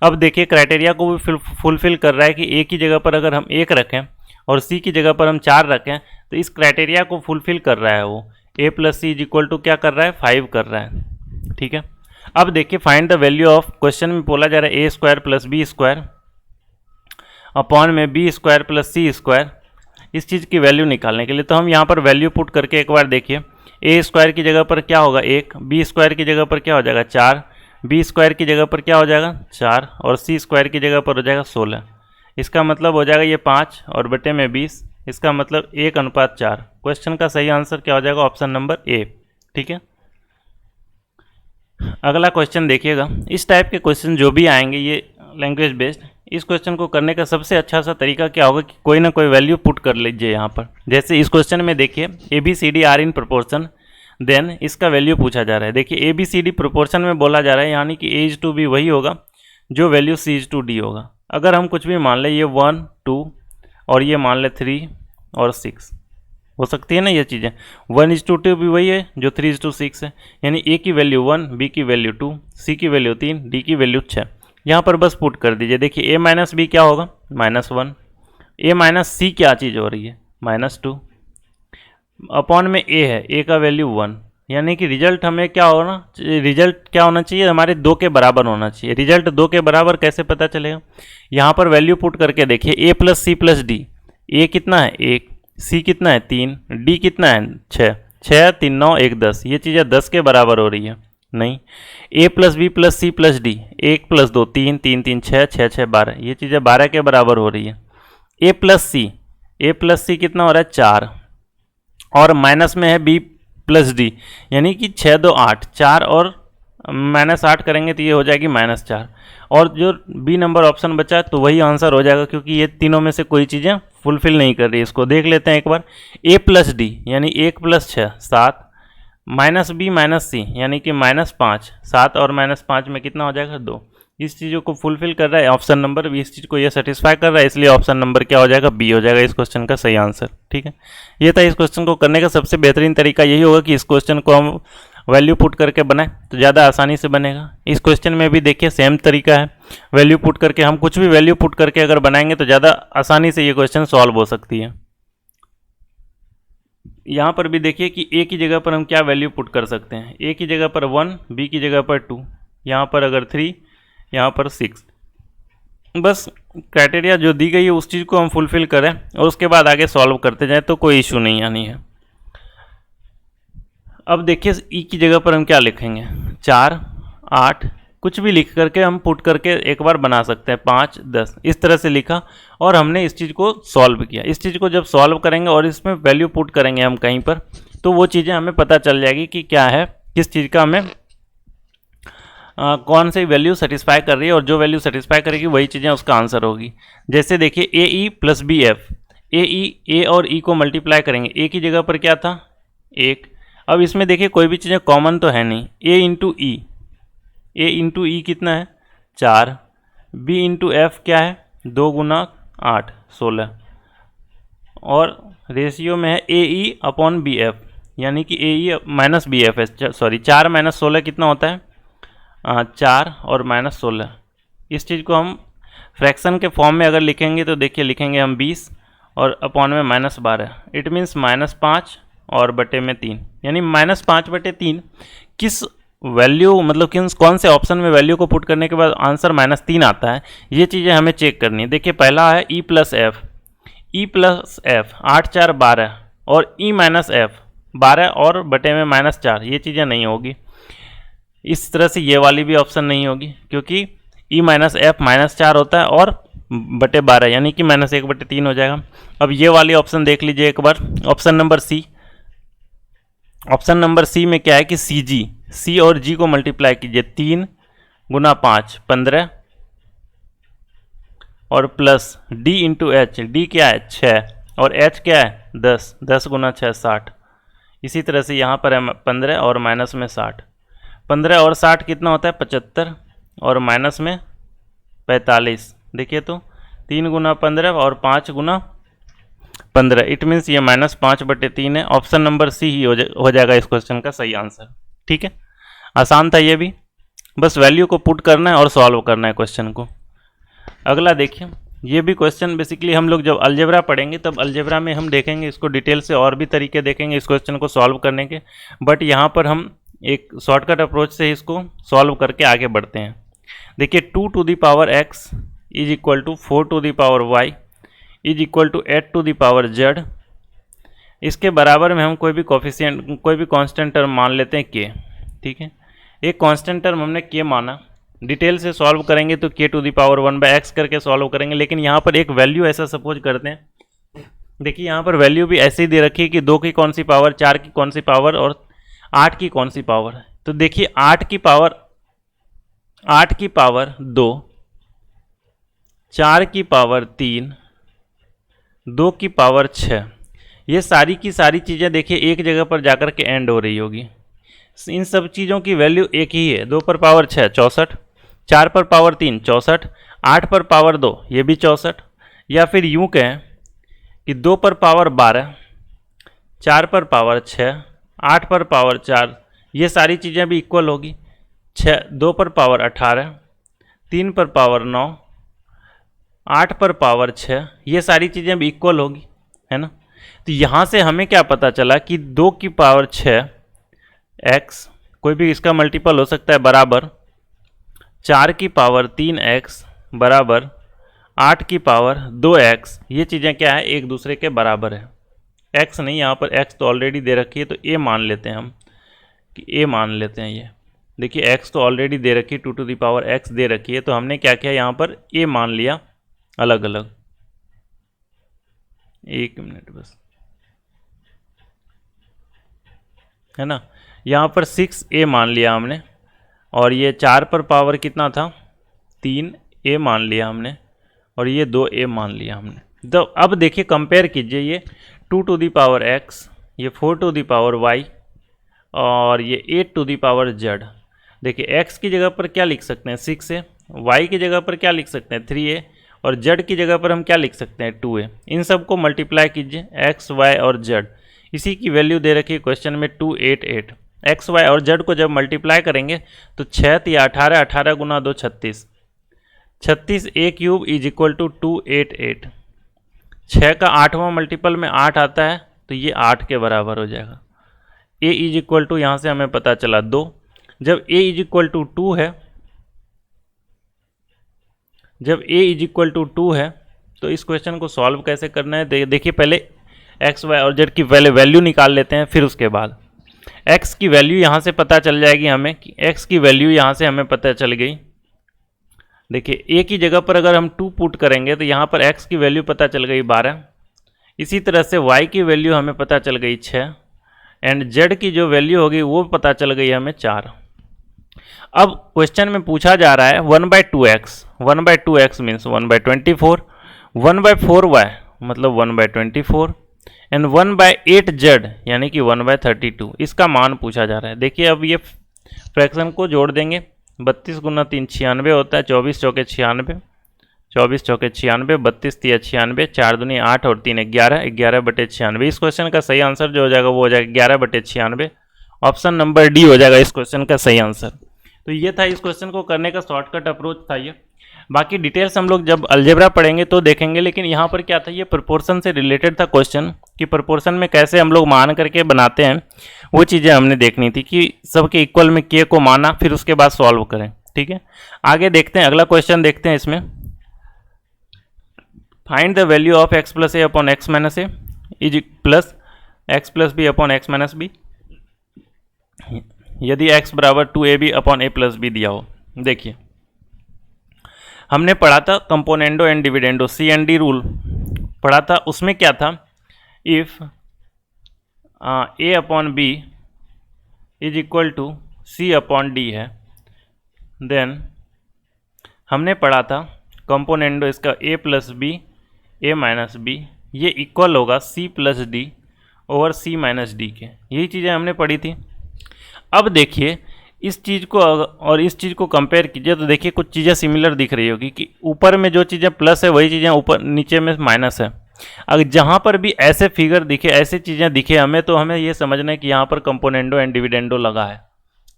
अब देखिए क्राइटेरिया को भी फुलफिल कर रहा है कि a की जगह पर अगर हम 1 रखें और c की जगह पर हम 4 रखें तो इस क्राइटेरिया को फुलफिल कर रहा है वो। A plus C is equal to क्या कर रहा है 5 कर रहा है। ठीक है, अब देखिए find the value of, question में बोला जा रहा है A square plus B square upon में B square plus C square, इस चीज़ की वैल्यू निकालने के लिए। तो हम यहाँ पर वैल्यू पुट करके एक बार देखिए, ए स्क्वायर की जगह पर क्या होगा 1, बी स्क्वायर की जगह पर क्या हो जाएगा 4, बी स्क्वायर की जगह पर क्या हो जाएगा 4 और सी स्क्वायर की जगह पर हो जाएगा 16। इसका मतलब हो जाएगा ये 5 और बटे में 20, इसका मतलब 1:4। क्वेश्चन का सही आंसर क्या हो जाएगा ऑप्शन नंबर ए। ठीक है, अगला क्वेश्चन देखिएगा। इस टाइप के क्वेश्चन जो भी आएंगे ये लैंग्वेज बेस्ड, इस क्वेश्चन को करने का सबसे अच्छा सा तरीका क्या होगा कि कोई ना कोई वैल्यू पुट कर लीजिए यहाँ पर। जैसे इस क्वेश्चन में देखिए A B C D are in proportion, then इसका वैल्यू पूछा जा रहा है। देखिए A B C D proportion में बोला जा रहा है, यानी कि ए इज टू बी वही होगा जो value C is to D होगा। अगर हम कुछ भी मान लें, ये 1 2 और ये मान लें 3 और 6, हो सकती है ना ये चीज़ें। 1:2 भी वही है जो 3:6 है, यानी ए की वैल्यू 1, बी की वैल्यू 2, सी की वैल्यू 3, डी की वैल्यू 6। यहाँ पर बस पुट कर दीजिए। देखिए ए माइनस बी क्या होगा -1, ए माइनस सी क्या चीज़ हो रही है -2, अपॉन में ए है, ए का वैल्यू 1, यानी कि रिजल्ट हमें क्या होना चाहिए हमारे 2 के बराबर होना चाहिए। रिजल्ट 2 के बराबर कैसे पता चलेगा, यहाँ पर वैल्यू पुट करके देखिए ए प्लस सी प्लस डी, ए कितना है 1, सी कितना है 3, डी कितना है 6, 6 3 9 1 10, ये चीज़ें 10 के बराबर हो रही है नहीं। A plus B plus C plus D, 1 + 2 3, 3 3 6, 6 6 12, ये चीज़ें 12 के बराबर हो रही है। ए प्लस सी कितना हो रहा है 4, और माइनस में है बी प्लस डी, यानी कि 6 2 8, 4 और -8 करेंगे तो ये हो जाएगी -4, और जो बी नंबर ऑप्शन बचा है तो वही आंसर हो जाएगा, क्योंकि ये तीनों में से कोई चीज़ें फुलफिल नहीं कर रही। इसको देख लेते हैं एक बार। ए प्लस डी यानी 1 + 6 7, माइनस बी माइनस सी यानी कि -5, 7 और -5 में कितना हो जाएगा 2। इस चीज़ों को फुलफिल कर रहा है ऑप्शन नंबर बी, इस चीज़ को ये सेटिस्फाई कर रहा है, इसलिए ऑप्शन नंबर क्या हो जाएगा बी हो जाएगा इस क्वेश्चन का सही आंसर। ठीक है, ये था इस क्वेश्चन को करने का सबसे बेहतरीन तरीका यही होगा कि इस क्वेश्चन को हम वैल्यू पुट करके बनाएं तो ज़्यादा आसानी से बनेगा। इस क्वेश्चन में भी देखिए सेम तरीका है, वैल्यू पुट करके हम कुछ भी वैल्यू पुट करके अगर बनाएंगे तो ज़्यादा आसानी से ये क्वेश्चन सॉल्व हो सकती है। यहाँ पर भी देखिए कि ए की जगह पर हम क्या वैल्यू पुट कर सकते हैं। ए की जगह पर 1, बी की जगह पर 2, यहाँ पर अगर 3, यहाँ पर 6। बस क्राइटेरिया जो दी गई है उस चीज़ को हम फुलफिल करें और उसके बाद आगे सॉल्व करते जाएं तो कोई इशू नहीं आनी है। अब देखिए ई की जगह पर हम क्या लिखेंगे, 4 8, कुछ भी लिख करके हम पुट करके एक बार बना सकते हैं, 5 10, इस तरह से लिखा और हमने इस चीज़ को सॉल्व किया। इस चीज़ को जब सॉल्व करेंगे और इसमें वैल्यू पुट करेंगे हम कहीं पर, तो वो चीज़ें हमें पता चल जाएगी कि क्या है, किस चीज़ का हमें कौन सी वैल्यू सेटिस्फाई कर रही है, और जो वैल्यू सेटिस्फाई करेगी वही चीज़ें उसका आंसर होगी। जैसे देखिए ए ई प्लस बी एफ, ए और ई को मल्टीप्लाई करेंगे, ए की जगह पर क्या था 1। अब इसमें देखिए कोई भी चीज़ें कॉमन तो है नहीं, ए इंटू ई कितना है 4, बी इंटू एफ क्या है 2 × 8 16, और रेशियो में है ए ई अपॉन बी एफ, यानी कि ए ई माइनस बी एफ है, सॉरी 4 - 16 कितना होता है 4 और -16। इस चीज़ को हम फ्रैक्शन के फॉर्म में अगर लिखेंगे तो देखिए लिखेंगे हम 20 और अपॉन में -12, इट मीन्स -5 और बटे में 3, यानी -5/3 किस वैल्यू मतलब कौन से ऑप्शन में वैल्यू को पुट करने के बाद आंसर -3 आता है, ये चीज़ें हमें चेक करनी है। देखिए पहला है ई प्लस एफ 8 4 12 और ई माइनस एफ 12 और बटे में -4, ये चीज़ें नहीं होगी। इस तरह से ये वाली भी ऑप्शन नहीं होगी, क्योंकि ई माइनस एफ -4 होता है और बटे 12, यानी कि -1/3 हो जाएगा। अब ये वाली ऑप्शन देख लीजिए एक बार, option number C. Option number C में क्या है कि सी और जी को मल्टीप्लाई कीजिए, 3 × 5 15 और plus D into H, D क्या है 6 और एच क्या है 10, 10 × 6 60। इसी तरह से यहाँ पर है 15 और माइनस में 60, 15 और 60 कितना होता है 75 और माइनस में 45। देखिए तो 3 × 15 और 5 × 15, इट मीन्स ये -5/3 है। ऑप्शन नंबर सी ही हो जाएगा इस क्वेश्चन का सही आंसर। ठीक है, आसान था ये भी, बस वैल्यू को पुट करना है और सॉल्व करना है क्वेश्चन को। अगला देखिए, ये भी क्वेश्चन बेसिकली हम लोग जब अलजेब्रा पढ़ेंगे तब अलजेब्रा में हम देखेंगे इसको डिटेल से, और भी तरीके देखेंगे इस क्वेश्चन को सॉल्व करने के, बट यहाँ पर हम एक शॉर्टकट अप्रोच से इसको सॉल्व करके आगे बढ़ते हैं। देखिए 2 to the power x is equal to 4 to the power y is equal to 8 to the power z। इसके बराबर में हम कोई भी कोफिशिएंट, कोई भी कांस्टेंट टर्म मान लेते हैं k, ठीक है। एक कांस्टेंट टर्म हमने k माना, डिटेल से सॉल्व करेंगे तो k to the power 1/x करके सॉल्व करेंगे, लेकिन यहाँ पर एक वैल्यू ऐसा सपोज करते हैं। देखिए यहाँ पर वैल्यू भी ऐसे ही दे रखी है कि 2 की कौन सी पावर, 4 की कौन सी पावर और 8 की कौन सी पावर है। तो देखिए 8 की पावर 2, 4 की पावर 3, 2 की पावर 6, ये सारी की सारी चीज़ें देखिए एक जगह पर जाकर के एंड हो रही होगी। इन सब चीज़ों की वैल्यू एक ही है। 2 पर पावर 6 64, 4 पर पावर 3 64, 8 पर पावर 2 ये भी 64, या फिर यूँ कहें कि 2 पर पावर 12, 4 पर पावर 6, 8 पर पावर 4, ये सारी चीज़ें भी इक्वल होगी। 2 पर पावर 18, 3 पर पावर 9, 8 पर पावर 6, ये सारी चीज़ें भी इक्वल होगी, है ना। तो यहाँ से हमें क्या पता चला कि 2 की पावर 6 x, कोई भी इसका मल्टीपल हो सकता है, बराबर 4 की पावर 3 x बराबर 8 की पावर 2x। ये चीज़ें क्या है, एक दूसरे के बराबर है। x नहीं, यहाँ पर x तो ऑलरेडी दे रखी है, तो a मान लेते हैं हम कि a मान लेते हैं। ये देखिए x तो ऑलरेडी दे रखी है, 2 टू दी पावर x दे रखी है, तो हमने क्या किया, यहाँ पर a मान लिया अलग अलग। एक मिनट बस, है ना। यहाँ पर 6a मान लिया हमने, और ये 4 पर पावर कितना था, 3a मान लिया हमने, और ये 2a मान लिया हमने। तो अब देखिए कंपेयर कीजिए, ये 2 टू दी पावर x, ये 4 टू दी पावर y, और ये 8 टू दी पावर z। देखिए x की जगह पर क्या लिख सकते हैं, 6a, y की जगह पर क्या लिख सकते हैं, 3a, और z की जगह पर हम क्या लिख सकते हैं, 2a। इन सब को मल्टीप्लाई कीजिए, x, y और z, इसी की वैल्यू दे रखी है क्वेश्चन में 288। x, y और z को जब मल्टीप्लाई करेंगे तो 6 या 18, 18 गुना 2 36, 36a cube is equal to 288। 6 का 8वां मल्टीपल में 8 आता है, तो ये 8 के बराबर हो जाएगा। a इज इक्वल टू, यहाँ से हमें पता चला 2। जब a इज इक्वल टू 2 है, जब a इज इक्वल टू 2 है, तो इस क्वेश्चन को सॉल्व कैसे करना है, देखिए पहले x, y और z की पहले वैल्यू निकाल लेते हैं, फिर उसके बाद x की वैल्यू यहाँ से पता चल जाएगी हमें कि x की वैल्यू यहाँ से हमें पता चल गई। देखिए a की जगह पर अगर हम 2 पुट करेंगे तो यहाँ पर x की वैल्यू पता चल गई 12। इसी तरह से y की वैल्यू हमें पता चल गई 6, एंड z की जो वैल्यू होगी वो पता चल गई हमें 4। अब क्वेश्चन में पूछा जा रहा है 1/2x, 1/2x मीन्स 1/24, 1/4y मतलब 1/24, एंड 1/8z यानी कि 1/32, इसका मान पूछा जा रहा है। देखिए अब ये फ्रैक्शन को जोड़ देंगे, 32 गुना 3 96 होता है, 24 चौके 96, 24 चौके 96, 32 तिया 96, 4 दूनी 8 और 3 11, 11/96। इस क्वेश्चन का सही आंसर जो हो जाएगा वो हो जाएगा 11/96। ऑप्शन नंबर डी हो जाएगा इस क्वेश्चन का सही आंसर। तो ये था इस क्वेश्चन को करने का शॉर्टकट अप्रोच था ये। बाकी डिटेल्स हम लोग जब अलजेब्रा पढ़ेंगे तो देखेंगे, लेकिन यहाँ पर क्या था, ये प्रोपोर्शन से रिलेटेड था क्वेश्चन, कि प्रोपोर्शन में कैसे हम लोग मान करके बनाते हैं, वो चीज़ें हमने देखनी थी कि सबके इक्वल में के को माना, फिर उसके बाद सॉल्व करें। ठीक है, आगे देखते हैं, अगला क्वेश्चन देखते हैं। इसमें find the value of x plus A upon x minus a is plus x plus B upon x minus b यदि x बराबर 2ab upon a plus B दिया हो। देखिए हमने पढ़ा था componendo and dividendo, C&D rule पढ़ा था, उसमें क्या था, if a upon b is equal to c upon d है, देन हमने पढ़ा था कंपोनेंडो इसका a plus b a minus b, ये इक्वल होगा c plus d over c minus d के। यही चीज़ें हमने पढ़ी थी। अब देखिए इस चीज़ को और इस चीज़ को कंपेयर कीजिए तो देखिए कुछ चीज़ें सिमिलर दिख रही होगी कि ऊपर में जो चीज़ें प्लस है वही चीज़ें ऊपर नीचे में माइनस है। अगर जहाँ पर भी ऐसे फिगर दिखे, ऐसे चीज़ें दिखे हमें, तो हमें ये समझना है कि यहाँ पर कंपोनेंडो एंड डिविडेंडो लगा है।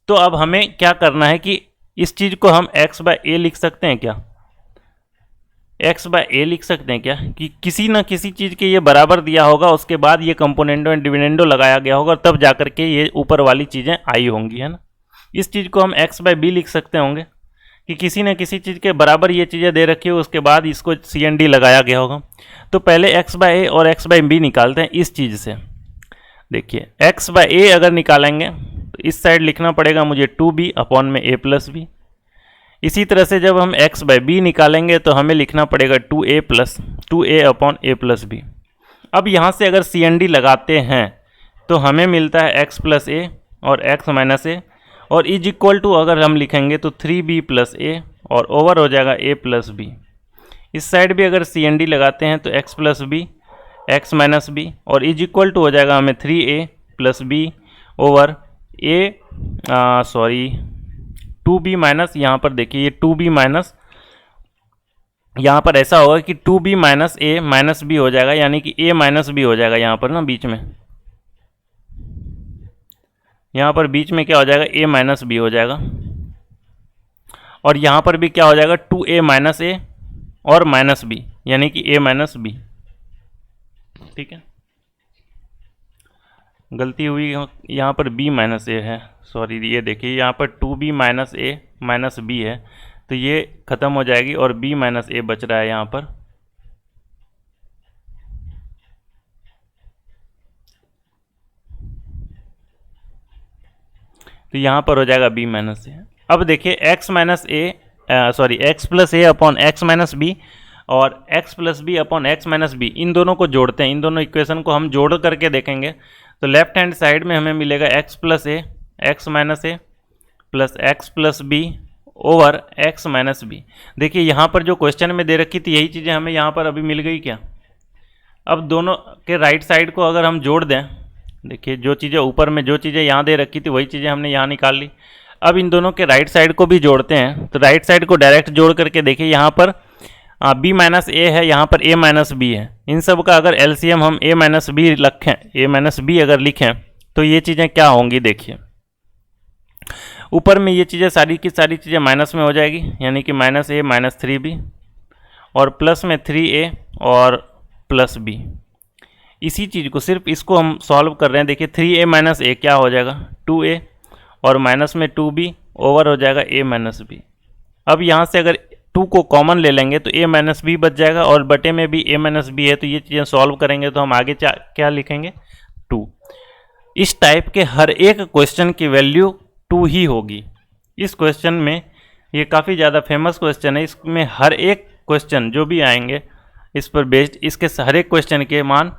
तो अब हमें क्या करना है कि इस चीज़ को हम x/a लिख सकते हैं क्या, एक्स बाय ए लिख सकते हैं क्या, कि किसी ना किसी चीज़ के ये बराबर दिया होगा, उसके बाद ये कंपोनेंडो एंड डिविडेंडो लगाया गया होगा, तब जाकर के ये ऊपर वाली चीज़ें आई होंगी, है ना। इस चीज़ को हम एक्स बाय बी लिख सकते होंगे कि किसी न किसी चीज़ के बराबर ये चीज़ें दे रखी हो, उसके बाद इसको सी एन डी लगाया गया होगा। तो पहले एक्स बाय ए और एक्स बाय बी निकालते हैं इस चीज़ से। देखिए एक्स बाय ए अगर निकालेंगे तो इस साइड लिखना पड़ेगा मुझे 2b अपॉन में a प्लस बी। इसी तरह से जब हम x बाय बी निकालेंगे तो हमें लिखना पड़ेगा 2a upon a plus B. अब यहाँ से अगर सी एन डी लगाते हैं तो हमें मिलता है x प्लस ए और x माइनस ए, और इज इक्वल टू अगर हम लिखेंगे तो 3b प्लस ए और ओवर हो जाएगा a प्लस बी। इस साइड भी अगर सी एन डी लगाते हैं तो x plus b x minus B और इज इक्वल टू हो जाएगा हमें 3a plus B over a, sorry 2b minus, यहाँ पर देखिए ये 2b माइनस, यहाँ पर ऐसा होगा कि 2b माइनस ए माइनस बी हो जाएगा, यानी कि a माइनस बी हो जाएगा यहाँ पर ना बीच में, यहाँ पर बीच में क्या हो जाएगा a माइनस बी हो जाएगा, और यहाँ पर भी क्या हो जाएगा 2a माइनस ए और माइनस बी, यानी कि a माइनस बी। ठीक है, गलती हुई, यहाँ पर b माइनस ए है, सॉरी ये देखिए यहाँ पर 2b माइनस ए माइनस बी है, तो ये ख़त्म हो जाएगी और b माइनस ए बच रहा है यहाँ पर। तो यहाँ पर हो जाएगा b माइनस ए। अब देखिए x minus A, sorry x plus A upon x minus B और x plus B upon x minus B, इन दोनों को जोड़ते हैं, इन दोनों इक्वेशन को हम जोड़ करके देखेंगे तो लेफ्ट हैंड साइड में हमें मिलेगा x plus A X minus A plus x plus B over X minus B. देखिए यहाँ पर जो क्वेश्चन में दे रखी थी यही चीज़ें हमें यहाँ पर अभी मिल गई क्या। अब दोनों के राइट साइड को अगर हम जोड़ दें, देखिए जो चीज़ें ऊपर में जो चीज़ें यहाँ दे रखी थी वही चीज़ें हमने यहाँ निकाल ली। अब इन दोनों के राइट साइड को भी जोड़ते हैं, तो राइट साइड को डायरेक्ट जोड़ करके देखिए यहाँ पर b माइनस ए है, यहाँ पर a माइनस बी है, इन सब का अगर एलसीएम हम a माइनस बी रखें, a माइनस बी अगर लिखें तो ये चीज़ें क्या होंगी। देखिए ऊपर में ये चीज़ें सारी की सारी चीज़ें माइनस में हो जाएगी, यानी कि माइनस ए माइनस 3b और प्लस में 3a और प्लस b। इसी चीज़ को सिर्फ इसको हम सॉल्व कर रहे हैं। देखिए 3a माइनस ए क्या हो जाएगा 2a और माइनस में 2b ओवर हो जाएगा a माइनस बी। अब यहाँ से अगर 2 को कॉमन ले लेंगे तो a माइनस बी बच जाएगा और बटे में भी a माइनस बी है, तो ये चीज़ें सॉल्व करेंगे तो हम आगे क्या लिखेंगे 2। इस टाइप के हर एक क्वेश्चन की वैल्यू 2 ही होगी। इस क्वेश्चन में ये काफ़ी ज़्यादा फेमस क्वेश्चन है, इसमें हर एक क्वेश्चन जो भी आएंगे इस पर बेस्ड, इसके हर एक क्वेश्चन के मान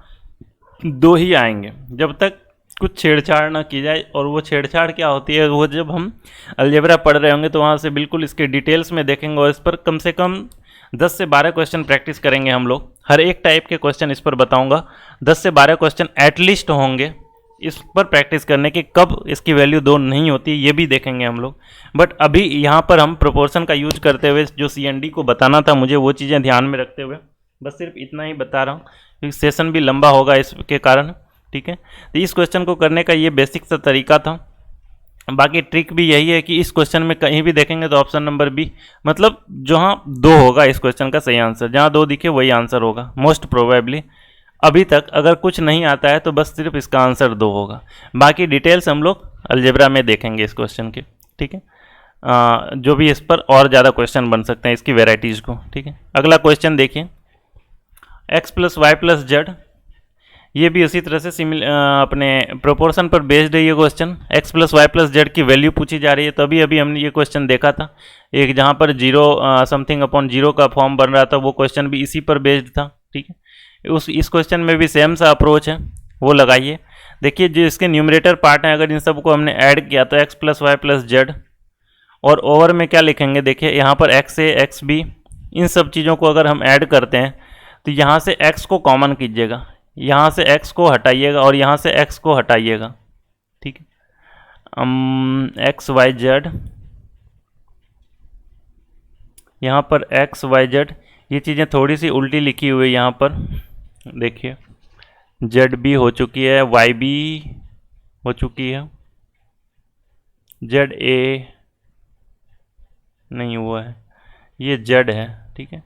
2 ही आएंगे जब तक कुछ छेड़छाड़ ना की जाए। और वो छेड़छाड़ क्या होती है, वो जब हम अलजेब्रा पढ़ रहे होंगे तो वहाँ से बिल्कुल इसके डिटेल्स में देखेंगे और इस पर कम से कम 10 से 12 क्वेश्चन प्रैक्टिस करेंगे हम लोग। हर एक टाइप के क्वेश्चन इस पर बताऊंगा, 10 से 12 क्वेश्चन एटलीस्ट होंगे इस पर प्रैक्टिस करने के। कब इसकी वैल्यू 2 नहीं होती ये भी देखेंगे हम लोग, बट अभी यहाँ पर हम प्रोपोर्शन का यूज करते हुए जो CND को बताना था मुझे वो चीज़ें ध्यान में रखते हुए बस सिर्फ इतना ही बता रहा हूँ, क्योंकि सेशन भी लंबा होगा इसके कारण। ठीक है, तो इस क्वेश्चन को करने का ये बेसिक सा तरीका था। बाकी ट्रिक भी यही है कि इस क्वेश्चन में कहीं भी देखेंगे तो ऑप्शन नंबर बी, मतलब जहाँ 2 होगा इस क्वेश्चन का सही आंसर, जहाँ 2 दिखे वही आंसर होगा मोस्ट प्रोबेबली। अभी तक अगर कुछ नहीं आता है तो बस सिर्फ इसका आंसर 2 होगा। बाकी डिटेल्स हम लोग अलजेब्रा में देखेंगे इस क्वेश्चन के। ठीक है, जो भी इस पर और ज़्यादा क्वेश्चन बन सकते हैं इसकी वेराइटीज़ को। ठीक है, अगला क्वेश्चन देखिए x plus y plus z, ये भी उसी तरह से अपने प्रोपोर्शन पर बेस्ड है ये question. x plus y plus z की वैल्यू पूछी जा रही है, तभी अभी हमने ये क्वेश्चन देखा था एक, जहाँ पर 0 समथिंग अपॉन 0 का फॉर्म बन रहा था, वो क्वेश्चन भी इसी पर बेस्ड था। ठीक है, इस क्वेश्चन में भी सेम सा अप्रोच है, वो लगाइए। देखिए जो इसके न्यूमरेटर पार्ट हैं, अगर इन सबको हमने ऐड किया तो x plus y plus z, और ओवर में क्या लिखेंगे, देखिए यहाँ पर x a x b, इन सब चीज़ों को अगर हम ऐड करते हैं तो यहाँ से x को कॉमन कीजिएगा, यहाँ से x को हटाइएगा और यहाँ से x को हटाइएगा। ठीक है, x y z, यहाँ पर x y z, ये चीज़ें थोड़ी सी उल्टी लिखी हुई है यहाँ पर। देखिए जेड भी हो चुकी है, वाई भी हो चुकी है, जेड ए नहीं हुआ है, ये जेड है। ठीक है,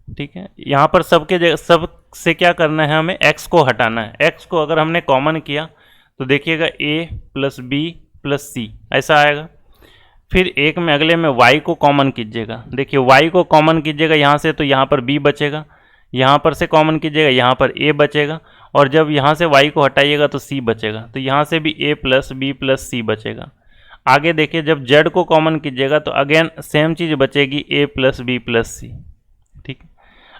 ठीक है, यहाँ पर सबके जगह सब से क्या करना है, हमें x को हटाना है। x को अगर हमने कॉमन किया तो देखिएगा a प्लस बी प्लस सी ऐसा आएगा। फिर एक में अगले में y को कॉमन कीजिएगा, देखिए y को कॉमन कीजिएगा यहाँ से तो यहाँ पर b बचेगा, यहाँ पर से कॉमन कीजिएगा यहाँ पर a बचेगा, और जब यहाँ से y को हटाइएगा तो c बचेगा, तो यहाँ से भी a प्लस बी प्लस सी बचेगा। आगे देखिए जब z को कॉमन कीजिएगा तो अगेन सेम चीज़ बचेगी a plus B plus c. ठीक है,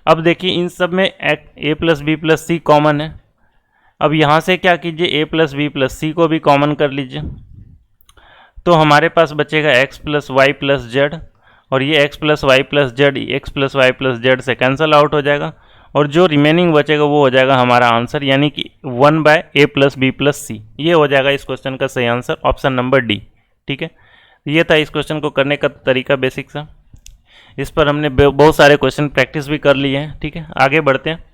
अब देखिए इन सब में a plus B plus c common है। अब यहाँ से क्या कीजिए, a plus B plus c को भी कॉमन कर लीजिए, तो हमारे पास बचेगा x plus y plus z, और ये x plus y plus z x plus y plus z से कैंसिल आउट हो जाएगा, और जो रिमेनिंग बचेगा वो हो जाएगा हमारा आंसर, यानी कि 1/a प्लस बी प्लस सी। ये हो जाएगा इस क्वेश्चन का सही आंसर, ऑप्शन नंबर डी। ठीक है, ये था इस क्वेश्चन को करने का तरीका बेसिक सा। इस पर हमने बहुत सारे क्वेश्चन प्रैक्टिस भी कर लिए हैं। ठीक है, आगे बढ़ते हैं।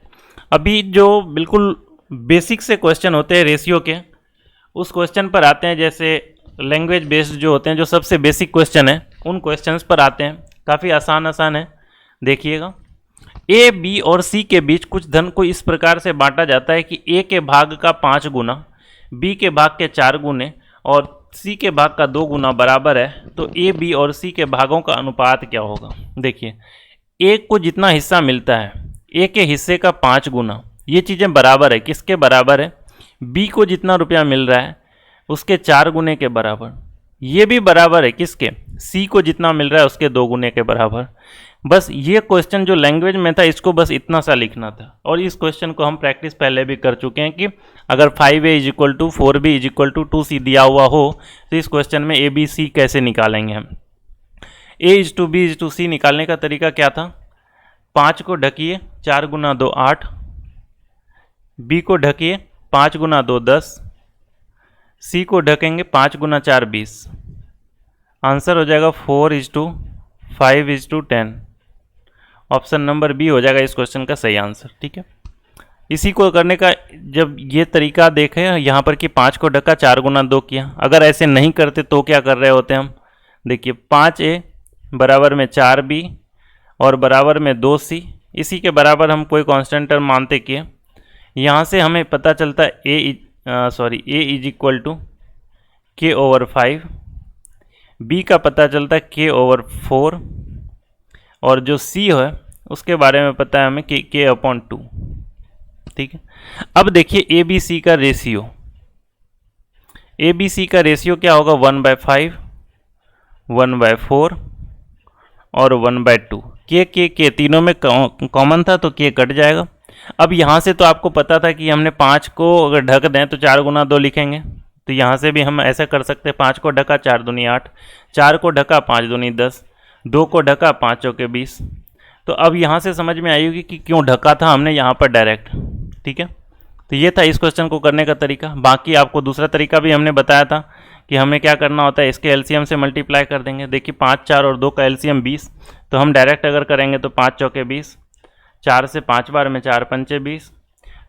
अभी जो बिल्कुल बेसिक से क्वेश्चन होते हैं रेशियो के, उस क्वेश्चन पर आते हैं। जैसे लैंग्वेज बेस्ड जो होते हैं, जो सबसे बेसिक क्वेश्चन है, उन क्वेश्चंस पर आते हैं। काफ़ी आसान है, देखिएगा। ए बी और सी के बीच कुछ धन को इस प्रकार से बांटा जाता है कि ए के भाग का 5 गुना, बी के भाग के 4 गुने और सी के भाग का 2 गुना बराबर है, तो ए बी और सी के भागों का अनुपात क्या होगा। देखिए, ए को जितना हिस्सा मिलता है, ए के हिस्से का 5 गुना, ये चीज़ें बराबर है, किसके बराबर है, बी को जितना रुपया मिल रहा है उसके 4 गुने के बराबर। ये भी बराबर है किसके, सी को जितना मिल रहा है उसके 2 गुने के बराबर। बस ये क्वेश्चन जो लैंग्वेज में था, इसको बस इतना सा लिखना था, और इस क्वेश्चन को हम प्रैक्टिस पहले भी कर चुके हैं कि अगर 5a = 4b = 2c दिया हुआ हो तो इस क्वेश्चन में a b c कैसे निकालेंगे हम। a = b = c निकालने का तरीका क्या था, 5 को ढकिए, 4 गुना 2 8, b को ढकिए 5 गुना 2 10, c को ढकेंगे 5 गुना 4 20। आंसर हो जाएगा 4:5:10। ऑप्शन नंबर बी हो जाएगा इस क्वेश्चन का सही आंसर। ठीक है, इसी को करने का जब ये तरीका देखें यहाँ पर कि 5 को ढका 4 गुना 2 किया, अगर ऐसे नहीं करते तो क्या कर रहे होते हम। देखिए 5a बराबर में 4b और बराबर में 2c, इसी के बराबर हम कोई कांस्टेंट टर्म मानते किए। यहाँ से हमें पता चलता है a = k/5, b का पता चलता है k/4, और जो c है उसके बारे में पता है हमें k/2। ठीक है, अब देखिए ए बी सी का रेशियो, ए बी सी का रेशियो क्या होगा, 1/5, 1/4 और 1/2। के तीनों में कॉमन था तो के कट जाएगा। अब यहाँ से तो आपको पता था कि हमने 5 को अगर ढक दें तो 4 गुना 2 लिखेंगे, तो यहाँ से भी हम ऐसा कर सकते हैं। 5 को ढका 4 दूनी 8, 4 को ढका 5 दूनी 10, 2 को ढका 5 चौके 20। तो अब यहाँ से समझ में आई होगी कि क्यों ढका था हमने यहाँ पर डायरेक्ट। ठीक है, तो ये था इस क्वेश्चन को करने का तरीका। बाकी आपको दूसरा तरीका भी हमने बताया था कि हमें क्या करना होता है, इसके एलसीएम से मल्टीप्लाई कर देंगे। देखिए 5 4 और 2 का एलसीएम 20, तो हम डायरेक्ट अगर करेंगे तो 5 चौके 20, 4 से 5 बार में 4 पंचे 20,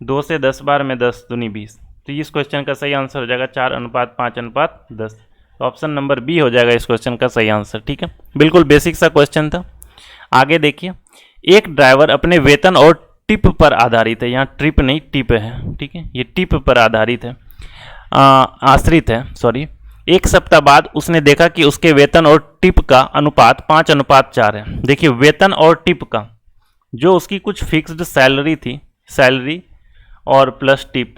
2 से 10 बार में 10 दूनी 20। तो इस क्वेश्चन का सही आंसर हो जाएगा 4:5:10। तो ऑप्शन नंबर बी हो जाएगा इस क्वेश्चन का सही आंसर। ठीक है, बिल्कुल बेसिक सा क्वेश्चन था। आगे देखिए, एक ड्राइवर अपने वेतन और टिप पर आधारित है, यहाँ ट्रिप नहीं टिप है। ठीक है, ये टिप पर आधारित है, आश्रित है सॉरी। एक सप्ताह बाद उसने देखा कि उसके वेतन और टिप का अनुपात 5:4 है। देखिए वेतन और टिप का, जो उसकी कुछ फिक्स्ड सैलरी थी, सैलरी और प्लस टिप,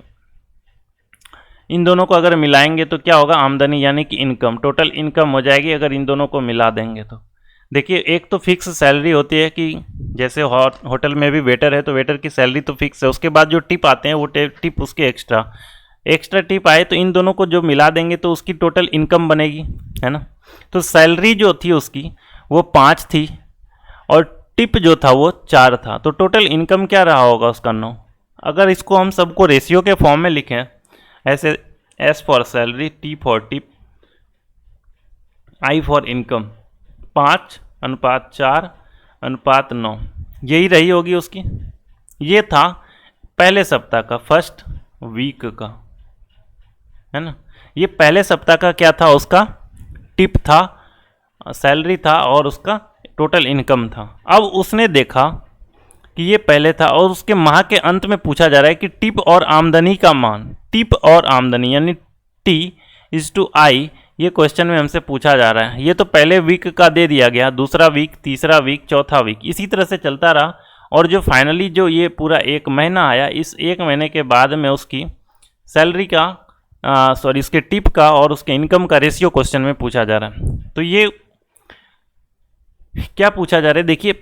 इन दोनों को अगर मिलाएंगे तो क्या होगा, आमदनी यानी कि इनकम, टोटल इनकम हो जाएगी अगर इन दोनों को मिला देंगे तो। देखिए एक तो फिक्स सैलरी होती है कि जैसे होटल में भी वेटर है तो वेटर की सैलरी तो फिक्स है, उसके बाद जो टिप आते हैं वो टिप उसके एक्स्ट्रा टिप आए तो इन दोनों को जो मिला देंगे तो उसकी टोटल इनकम बनेगी, है ना। तो सैलरी जो थी उसकी वो 5 थी और टिप जो था वो 4 था, तो टोटल इनकम क्या रहा होगा उसका 9। अगर इसको हम सबको रेशियो के फॉर्म में लिखें ऐसे, S for salary, T for tip, I for income, 5:4:9, यही रही होगी उसकी। ये था पहले सप्ताह का, फर्स्ट वीक का, है ना। ये पहले सप्ताह का क्या था, उसका टिप था, सैलरी था और उसका टोटल इनकम था। अब उसने देखा कि ये पहले था और उसके माह के अंत में पूछा जा रहा है कि टिप और आमदनी का मान, टिप और आमदनी यानी T/I, ये क्वेश्चन में हमसे पूछा जा रहा है। ये तो पहले वीक का दे दिया गया, दूसरा वीक, तीसरा वीक, चौथा वीक, इसी तरह से चलता रहा और जो फाइनली जो ये पूरा एक महीना आया, इस एक महीने के बाद में उसकी सैलरी का इसके टिप का और उसके इनकम का रेशियो क्वेश्चन में पूछा जा रहा है। तो ये क्या पूछा जा रहा है, देखिए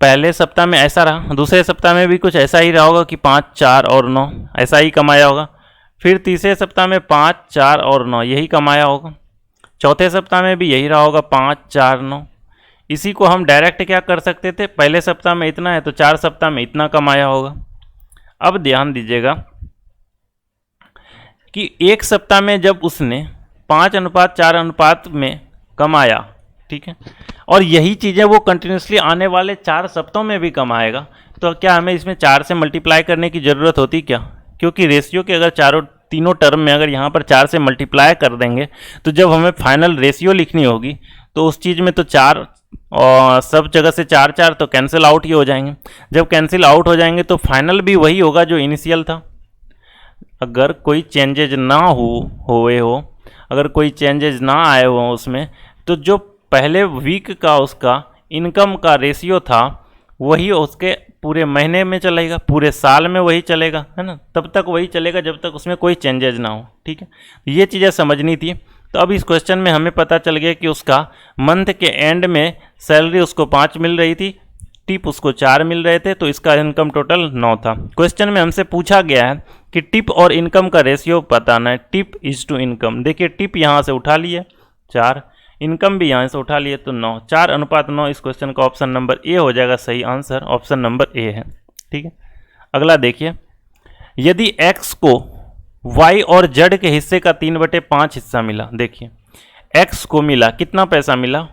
पहले सप्ताह में ऐसा रहा, दूसरे सप्ताह में भी कुछ ऐसा ही रहा होगा कि 5, 4 और 9 ऐसा ही कमाया होगा, फिर तीसरे सप्ताह में 5, 4 और 9 यही कमाया होगा, चौथे सप्ताह में भी यही रहा होगा 5, 4, 9। इसी को हम डायरेक्ट क्या कर सकते थे, पहले सप्ताह में इतना है तो 4 सप्ताह में इतना कमाया होगा। अब ध्यान दीजिएगा कि एक सप्ताह में जब उसने 5:4 में कमाया, ठीक है, और यही चीज़ें वो कंटिन्यूसली आने वाले 4 सप्ताहों में भी कमाएगा, तो क्या हमें इसमें 4 से मल्टीप्लाई करने की ज़रूरत होती क्या? क्योंकि रेशियो के अगर तीनों टर्म में अगर यहाँ पर 4 से मल्टीप्लाई कर देंगे तो जब हमें फाइनल रेशियो लिखनी होगी तो उस चीज़ में तो 4 और सब जगह से 4 4 तो कैंसिल आउट ही हो जाएंगे। जब कैंसिल आउट हो जाएंगे तो फाइनल भी वही होगा जो इनिशियल था। अगर कोई चेंजेज ना अगर कोई चेंजेज ना आए हो उसमें, तो जो पहले वीक का उसका इनकम का रेशियो था वही उसके पूरे महीने में चलेगा, पूरे साल में वही चलेगा, है ना, तब तक वही चलेगा जब तक उसमें कोई चेंजेज ना हो। ठीक है, ये चीज़ें समझनी थी। तो अब इस क्वेश्चन में हमें पता चल गया कि उसका मंथ के एंड में सैलरी उसको 5 मिल रही थी, टिप उसको 4 मिल रहे थे, तो इसका इनकम टोटल 9 था। क्वेश्चन में हमसे पूछा गया है कि टिप और इनकम का रेशियो बताना है, टिप इज टू इनकम। देखिए टिप यहाँ से उठा लिए 4, इनकम भी यहाँ से उठा लिए तो 9, 4:9। इस क्वेश्चन का ऑप्शन नंबर ए हो जाएगा सही आंसर, ऑप्शन नंबर ए है। ठीक है, अगला देखिए, यदि x को y और z के हिस्से का 3/5 हिस्सा मिला, देखिए x को मिला कितना पैसा मिला,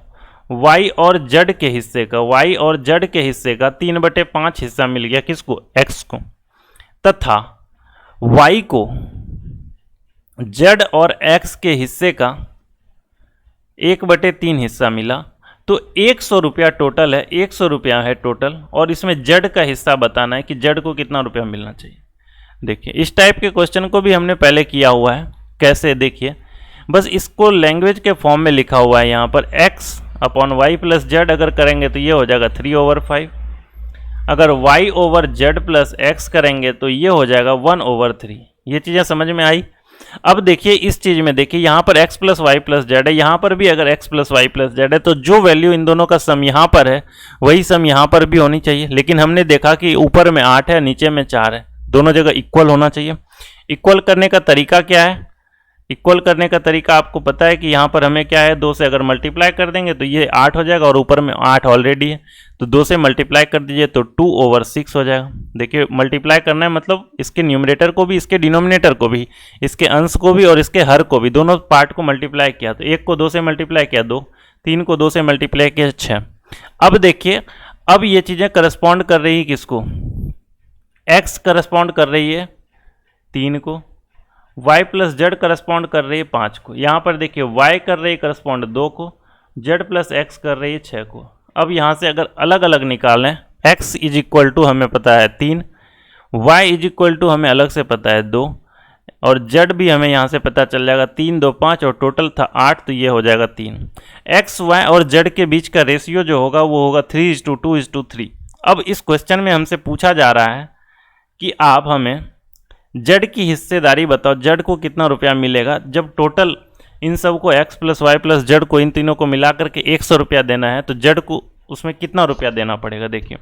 y और z के हिस्से का 3/5 हिस्सा मिल गया, किसको, x को, तथा y को z और x के हिस्से का 1/3 हिस्सा मिला, तो 100 रुपया टोटल है, 100 रुपया है टोटल, और इसमें z का हिस्सा बताना है कि z को कितना रुपया मिलना चाहिए। देखिए इस टाइप के क्वेश्चन को भी हमने पहले किया हुआ है, कैसे, देखिए बस इसको लैंग्वेज के फॉर्म में लिखा हुआ है यहाँ पर, x/y + z अगर करेंगे तो ये हो जाएगा 3/5, अगर y ओवर z + x करेंगे तो ये हो जाएगा 1/3। ये चीज़ें समझ में आई। अब देखिए इस चीज़ में, देखिए यहाँ पर x + y + z है, यहाँ पर भी अगर x + y + z है, तो जो वैल्यू इन दोनों का सम यहाँ पर है वही सम यहाँ पर भी होनी चाहिए। लेकिन हमने देखा कि ऊपर में 8 है, नीचे में 4 है, दोनों जगह इक्वल होना चाहिए। इक्वल करने का तरीका क्या है, इक्वल करने का तरीका आपको पता है कि यहाँ पर हमें क्या है, 2 से अगर मल्टीप्लाई कर देंगे तो ये 8 हो जाएगा, और ऊपर में 8 ऑलरेडी है, तो 2 से मल्टीप्लाई कर दीजिए तो 2/6 हो जाएगा। देखिए मल्टीप्लाई करना है मतलब इसके न्यूमरेटर को भी, इसके डिनोमिनेटर को भी, इसके अंश को भी और इसके हर को भी, दोनों पार्ट को मल्टीप्लाई किया, तो 1 को 2 से मल्टीप्लाई किया 2, 3 को 2 से मल्टीप्लाई किया 6। अब देखिए, अब ये चीज़ें करस्पॉन्ड कर रही है किसको, x करस्पॉन्ड कर रही है 3 को, y + z करस्पॉन्ड कर रही है 5 को। यहाँ पर देखिए y कर रही है करस्पॉन्ड 2 को, z + x कर रही है 6 को। अब यहाँ से अगर अलग अलग निकालें, x = हमें पता है 3, y = हमें अलग से पता है 2, और z भी हमें यहाँ से पता चल जाएगा 3, 2, 5, और टोटल था 8, तो ये हो जाएगा 3। x, y और z के बीच का रेशियो जो होगा वो होगा 3:2:3। अब इस क्वेश्चन में हमसे पूछा जा रहा है कि आप हमें z की हिस्सेदारी बताओ, z को कितना रुपया मिलेगा जब टोटल इन सब को x + y + z को, इन तीनों को मिला करके 100 रुपया देना है, तो z को उसमें कितना रुपया देना पड़ेगा। देखिए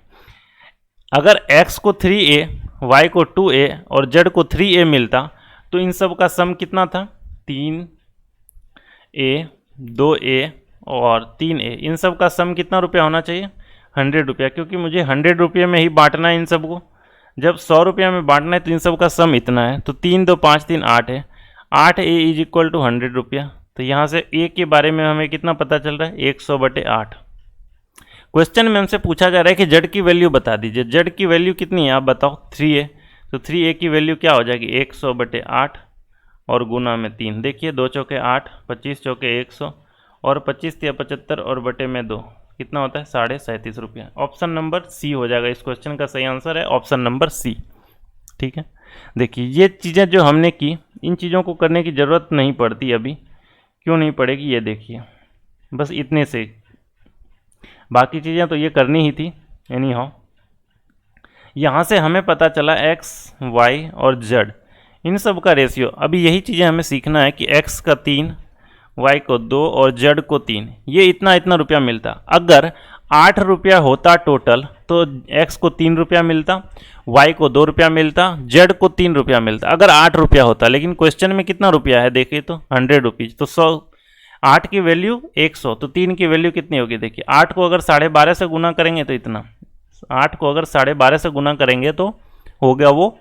अगर x को 3a, y को 2a और z को 3a मिलता तो इन सब का सम कितना था, 3a, 2a और 3a, इन सब का सम कितना रुपया होना चाहिए, 100 रुपया, क्योंकि मुझे 100 रुपये में ही बांटना है इन सब को। जब 100 रुपया में बांटना है तो इन सब का सम इतना है, तो 3, 2, 5, 3, 8 है, 8a = 100 रुपया। तो यहाँ से a के बारे में हमें कितना पता चल रहा है, 100/8। क्वेश्चन में हमसे पूछा जा रहा है कि z की वैल्यू बता दीजिए, z की वैल्यू कितनी है आप बताओ, 3a, तो 3a की वैल्यू क्या हो जाएगी, 100/8 और गुना में 3। देखिए 2 चौके 8, 25 चौके 100 और 25 × 75 और बटे में 2, कितना होता है 37.5 रुपया। ऑप्शन नंबर सी हो जाएगा, इस क्वेश्चन का सही आंसर है ऑप्शन नंबर सी। ठीक है, देखिए ये चीज़ें जो हमने की, इन चीज़ों को करने की ज़रूरत नहीं पड़ती अभी। क्यों नहीं पड़ेगी ये देखिए, बस इतने से, बाकी चीज़ें तो ये करनी ही थी एनी हाउ। यहाँ से हमें पता चला x, y और z इन सब का रेशियो। अभी यही चीज़ें हमें सीखना है कि x का 3, y को 2 और z को 3, ये इतना इतना रुपया मिलता। अगर 8 रुपया होता टोटल तो x को 3 रुपया मिलता, y को 2 रुपया मिलता, z को 3 रुपया मिलता अगर 8 रुपया होता। लेकिन क्वेश्चन में कितना रुपया है देखिए तो 100 रुपीज़, तो 100, 8 की वैल्यू 100, तो 3 की वैल्यू कितनी होगी देखिए। 8 को अगर 12.5 से गुना करेंगे तो इतना, 8 को अगर 12.5 से गुना करेंगे तो हो गया वो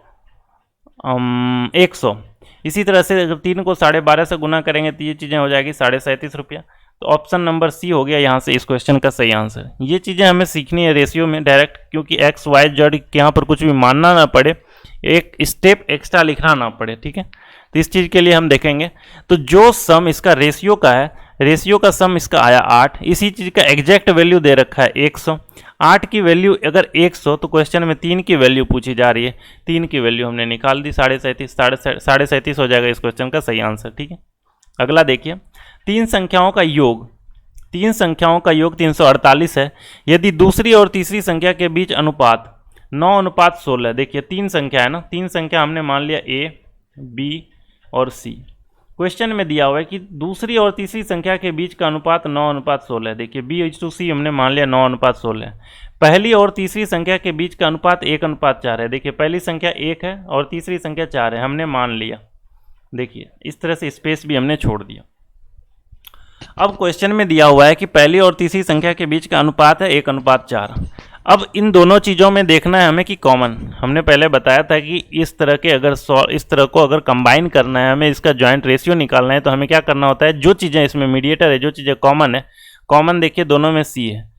100। इसी तरह से जब 3 को 12.5 से गुना करेंगे तो ये चीज़ें हो जाएगी 37.5 रुपया। तो ऑप्शन नंबर सी हो गया यहाँ से इस क्वेश्चन का सही आंसर। ये चीज़ें हमें सीखनी है रेशियो में डायरेक्ट, क्योंकि एक्स वाई जेड यहाँ पर कुछ भी मानना ना पड़े, एक स्टेप एक्स्ट्रा लिखना ना पड़े। ठीक है, तो इस चीज़ के लिए हम देखेंगे। तो जो सम इसका रेशियो का है, रेशियो का सम इसका आया 8, इसी चीज़ का एग्जैक्ट वैल्यू दे रखा है 100। 8 की वैल्यू अगर 100, तो क्वेश्चन में 3 की वैल्यू पूछी जा रही है, 3 की वैल्यू हमने निकाल दी 37.5 हो जाएगा इस क्वेश्चन का सही आंसर। ठीक है, अगला देखिए, तीन संख्याओं का योग 348 है। यदि दूसरी और तीसरी संख्या के बीच अनुपात 9:16। देखिए तीन संख्या है ना, तीन संख्या हमने मान लिया A, B और C। क्वेश्चन में दिया हुआ है कि दूसरी और तीसरी संख्या के बीच का अनुपात 9:16। देखिए B/C हमने मान लिया 9:16। पहली और तीसरी संख्या के बीच का अनुपात 1:4 है। देखिए पहली संख्या 1 है और तीसरी संख्या 4 है, हमने मान लिया। देखिए इस तरह से स्पेस भी हमने छोड़ दिया। अब क्वेश्चन में दिया हुआ है कि पहली और तीसरी संख्या के बीच का अनुपात है 1:4। अब इन दोनों चीज़ों में देखना है हमें कि कॉमन, हमने पहले बताया था कि इस तरह के अगर इस तरह को अगर कंबाइन करना है, हमें इसका जॉइंट रेशियो निकालना है, तो हमें क्या करना होता है, जो चीज़ें इसमें मीडिएटर है, जो चीज़ें कॉमन है, कॉमन देखिए दोनों में C है,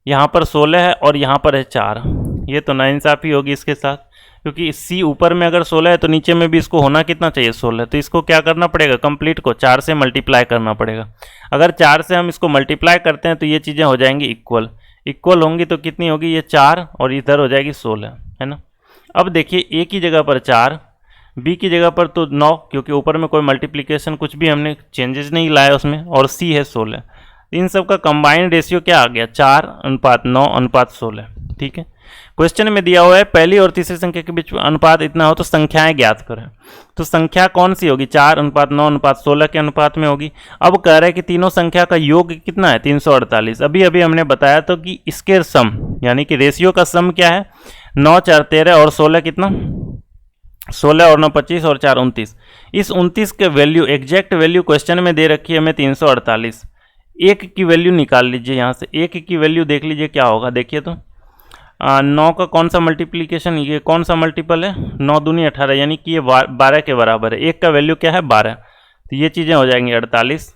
यहाँ पर 16 है और यहाँ पर है 4। ये तो नाइंसाफ़ी होगी इसके साथ, क्योंकि C ऊपर में अगर 16 है तो नीचे में भी इसको होना कितना चाहिए 16। तो इसको क्या करना पड़ेगा, कंप्लीट को 4 से मल्टीप्लाई करना पड़ेगा। अगर 4 से हम इसको मल्टीप्लाई करते हैं तो ये चीज़ें हो जाएंगी इक्वल होंगी, तो कितनी होगी ये 4 और इधर हो जाएगी 16, है ना। अब देखिए A की जगह पर 4, B की जगह पर तो 9, क्योंकि ऊपर में कोई मल्टीप्लिकेशन कुछ भी हमने चेंजेस नहीं लाया उसमें, और C है 16। इन सब का कंबाइंड रेशियो क्या आ गया 4:9:16। ठीक है, क्वेश्चन में दिया हुआ है पहली और तीसरी संख्या के बीच अनुपात इतना हो तो संख्याएं ज्ञात करें। तो संख्या कौन सी होगी, 4:9:16 के अनुपात में होगी। अब कह रहे हैं कि तीनों संख्या का योग कितना है 348। अभी अभी हमने बताया तो कि इसके सम यानी कि रेशियो का सम क्या है, 9 4 13 और 16 कितना, 16 और 9 25 और 4 29। इस 29 के वैल्यू एग्जैक्ट वैल्यू क्वेश्चन में दे रखी है हमें 348। एक की वैल्यू निकाल लीजिए, यहाँ से एक की वैल्यू देख लीजिए क्या होगा। देखिए तो 9 का कौन सा मल्टीप्लिकेशन, ये कौन सा मल्टीपल है, 9 दूनी 18, यानी कि ये 12 के बराबर है। एक का वैल्यू क्या है 12, तो ये चीज़ें हो जाएंगी 48,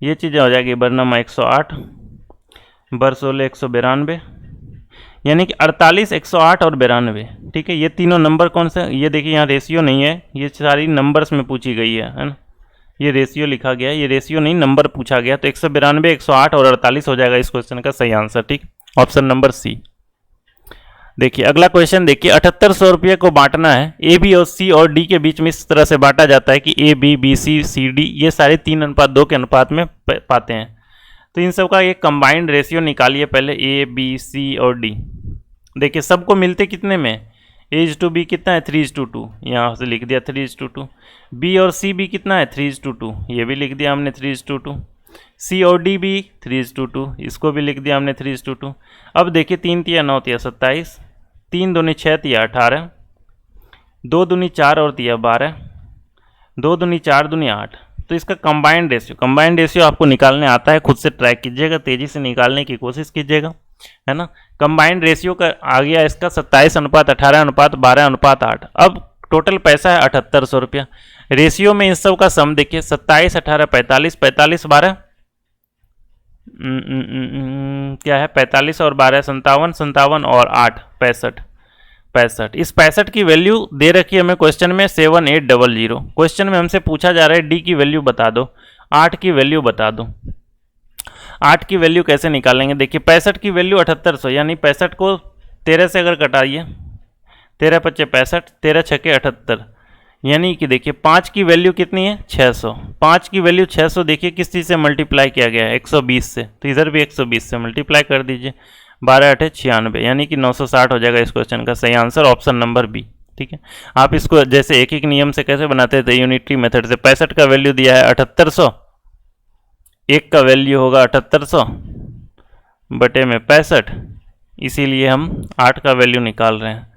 ये चीज़ें हो जाएगी बरनमा 108, बर 16 192, यानी कि 48 108 और 92। ठीक है, ये तीनों नंबर कौन से, ये देखिए यहाँ रेशियो नहीं है, ये सारी नंबर्स में पूछी गई है ना, ये रेशियो लिखा गया है, ये रेशियो नहीं नंबर पूछा गया। तो 192 108 और 48 हो जाएगा इस क्वेश्चन का सही आंसर। ठीक, ऑप्शन नंबर सी। देखिए अगला क्वेश्चन देखिए, 7800 रुपये को बांटना है। ए बी और सी और डी के बीच में इस तरह से बांटा जाता है कि a b b c c d ये सारे 3:2 के अनुपात में पाते हैं। तो इन सब का एक कंबाइंड रेशियो निकालिए पहले, ए बी सी और डी। देखिए सबको मिलते कितने में, A/B कितना है 3:2, यहाँ से लिख दिया 3:2। बी और सी भी कितना है 3:2, ये भी लिख दिया हमने 3:2। सी और डी भी 3:2, इसको भी लिख दिया हमने 3:2। अब देखिए 3 तिया 9 तिया 27, 3 दूनी 6 तिया 18, 2 दूनी 4 और तिया 12, 2 दूनी 4 दूनी 8। तो इसका कंबाइंड रेशियो आपको निकालने आता है, खुद से ट्राई कीजिएगा, तेज़ी से निकालने की कोशिश कीजिएगा, है ना। कंबाइंड रेशियो का आ गया इसका 27:18:12:8। अब टोटल पैसा है 7800 रुपया। रेशियो में इन सब का सम देखिए 27 18 45 45 12 क्या है 45 और 12 57 57 और 8 65। इस 65 की वैल्यू दे रखी है हमें क्वेश्चन में 7800। क्वेश्चन में हमसे पूछा जा रहा है डी की वैल्यू बता दो, 8 की वैल्यू बता दो। 8 की वैल्यू कैसे निकालेंगे? देखिए 65 की वैल्यू 7800, यानी 65 को 13 से अगर कटाइए, 13 पच्चे 65, 13 छक्के 78, यानी कि देखिए 5 की वैल्यू कितनी है? 600। 5 की वैल्यू 600 देखिए किस चीज़ से मल्टीप्लाई किया गया है? 120 से, तो इधर भी 120 से मल्टीप्लाई कर दीजिए। 12 8 96, यानी कि 960 हो जाएगा इस क्वेश्चन का सही आंसर, ऑप्शन नंबर बी। ठीक है, आप इसको जैसे एक एक नियम से कैसे बनाते थे? यूनिटरी मेथड से। 65 का वैल्यू दिया है 7800, एक का वैल्यू होगा 7800 बटे में 65, इसीलिए हम 8 का वैल्यू निकाल रहे हैं।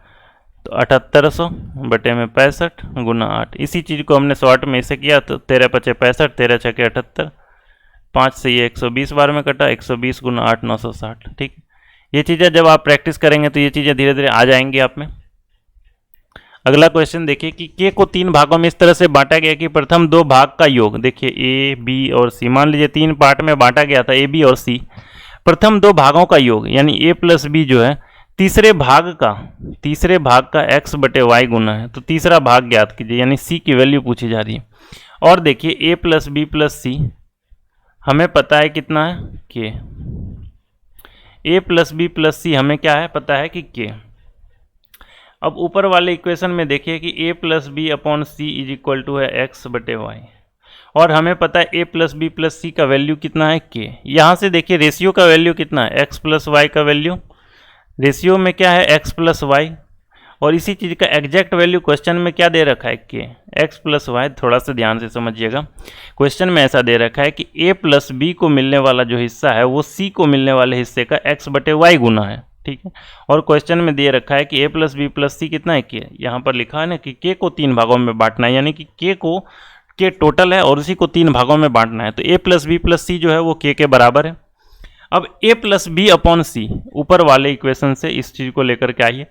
तो 7800 बटे में 65 गुना 8, इसी चीज़ को हमने शॉर्ट में इसे किया, तो 13 पचे 65, 13 छके 78, 5 से ये 120 बार में कटा, 120 गुना 8 960। ठीक, ये चीज़ें जब आप प्रैक्टिस करेंगे तो ये चीज़ें धीरे धीरे आ जाएंगी आप में। अगला क्वेश्चन देखिए कि के को 3 भागों में इस तरह से बांटा गया कि प्रथम 2 भाग का योग, देखिए ए बी और सी, मान लीजिए 3 पार्ट में बांटा गया था ए बी और सी, प्रथम 2 भागों का योग यानी ए प्लस बी जो है तीसरे भाग का x बटे वाई गुना है, तो तीसरा भाग ज्ञात कीजिए, यानी c की वैल्यू पूछी जा रही है। और देखिए a plus B plus C हमें पता है कितना है? k। a plus B plus C हमें क्या है? पता है कि k। अब ऊपर वाले इक्वेशन में देखिए कि a plus B upon c is equal to है x बटे वाई, और हमें पता है a plus B plus c का वैल्यू कितना है? k। यहाँ से देखिए रेशियो का वैल्यू कितना है? x प्लस वाई का वैल्यू, रेशियो में क्या है? x प्लस वाई, और इसी चीज़ का एग्जैक्ट वैल्यू क्वेश्चन में क्या दे रखा है? k। x प्लस वाई, थोड़ा सा ध्यान से समझिएगा, क्वेश्चन में ऐसा दे रखा है कि a प्लस बी को मिलने वाला जो हिस्सा है वो c को मिलने वाले हिस्से का x बटे वाई गुना है। ठीक है, और क्वेश्चन में दे रखा है कि a प्लस बी प्लस सी कितना है? k। यहाँ पर लिखा है ना कि k को 3 भागों में बांटना है, यानी कि k टोटल है और उसी को 3 भागों में बांटना है, तो a प्लस बी प्लस सी जो है वो k के बराबर है। अब a प्लस बी अपॉन सी, ऊपर वाले इक्वेशन से इस चीज को लेकर के आइए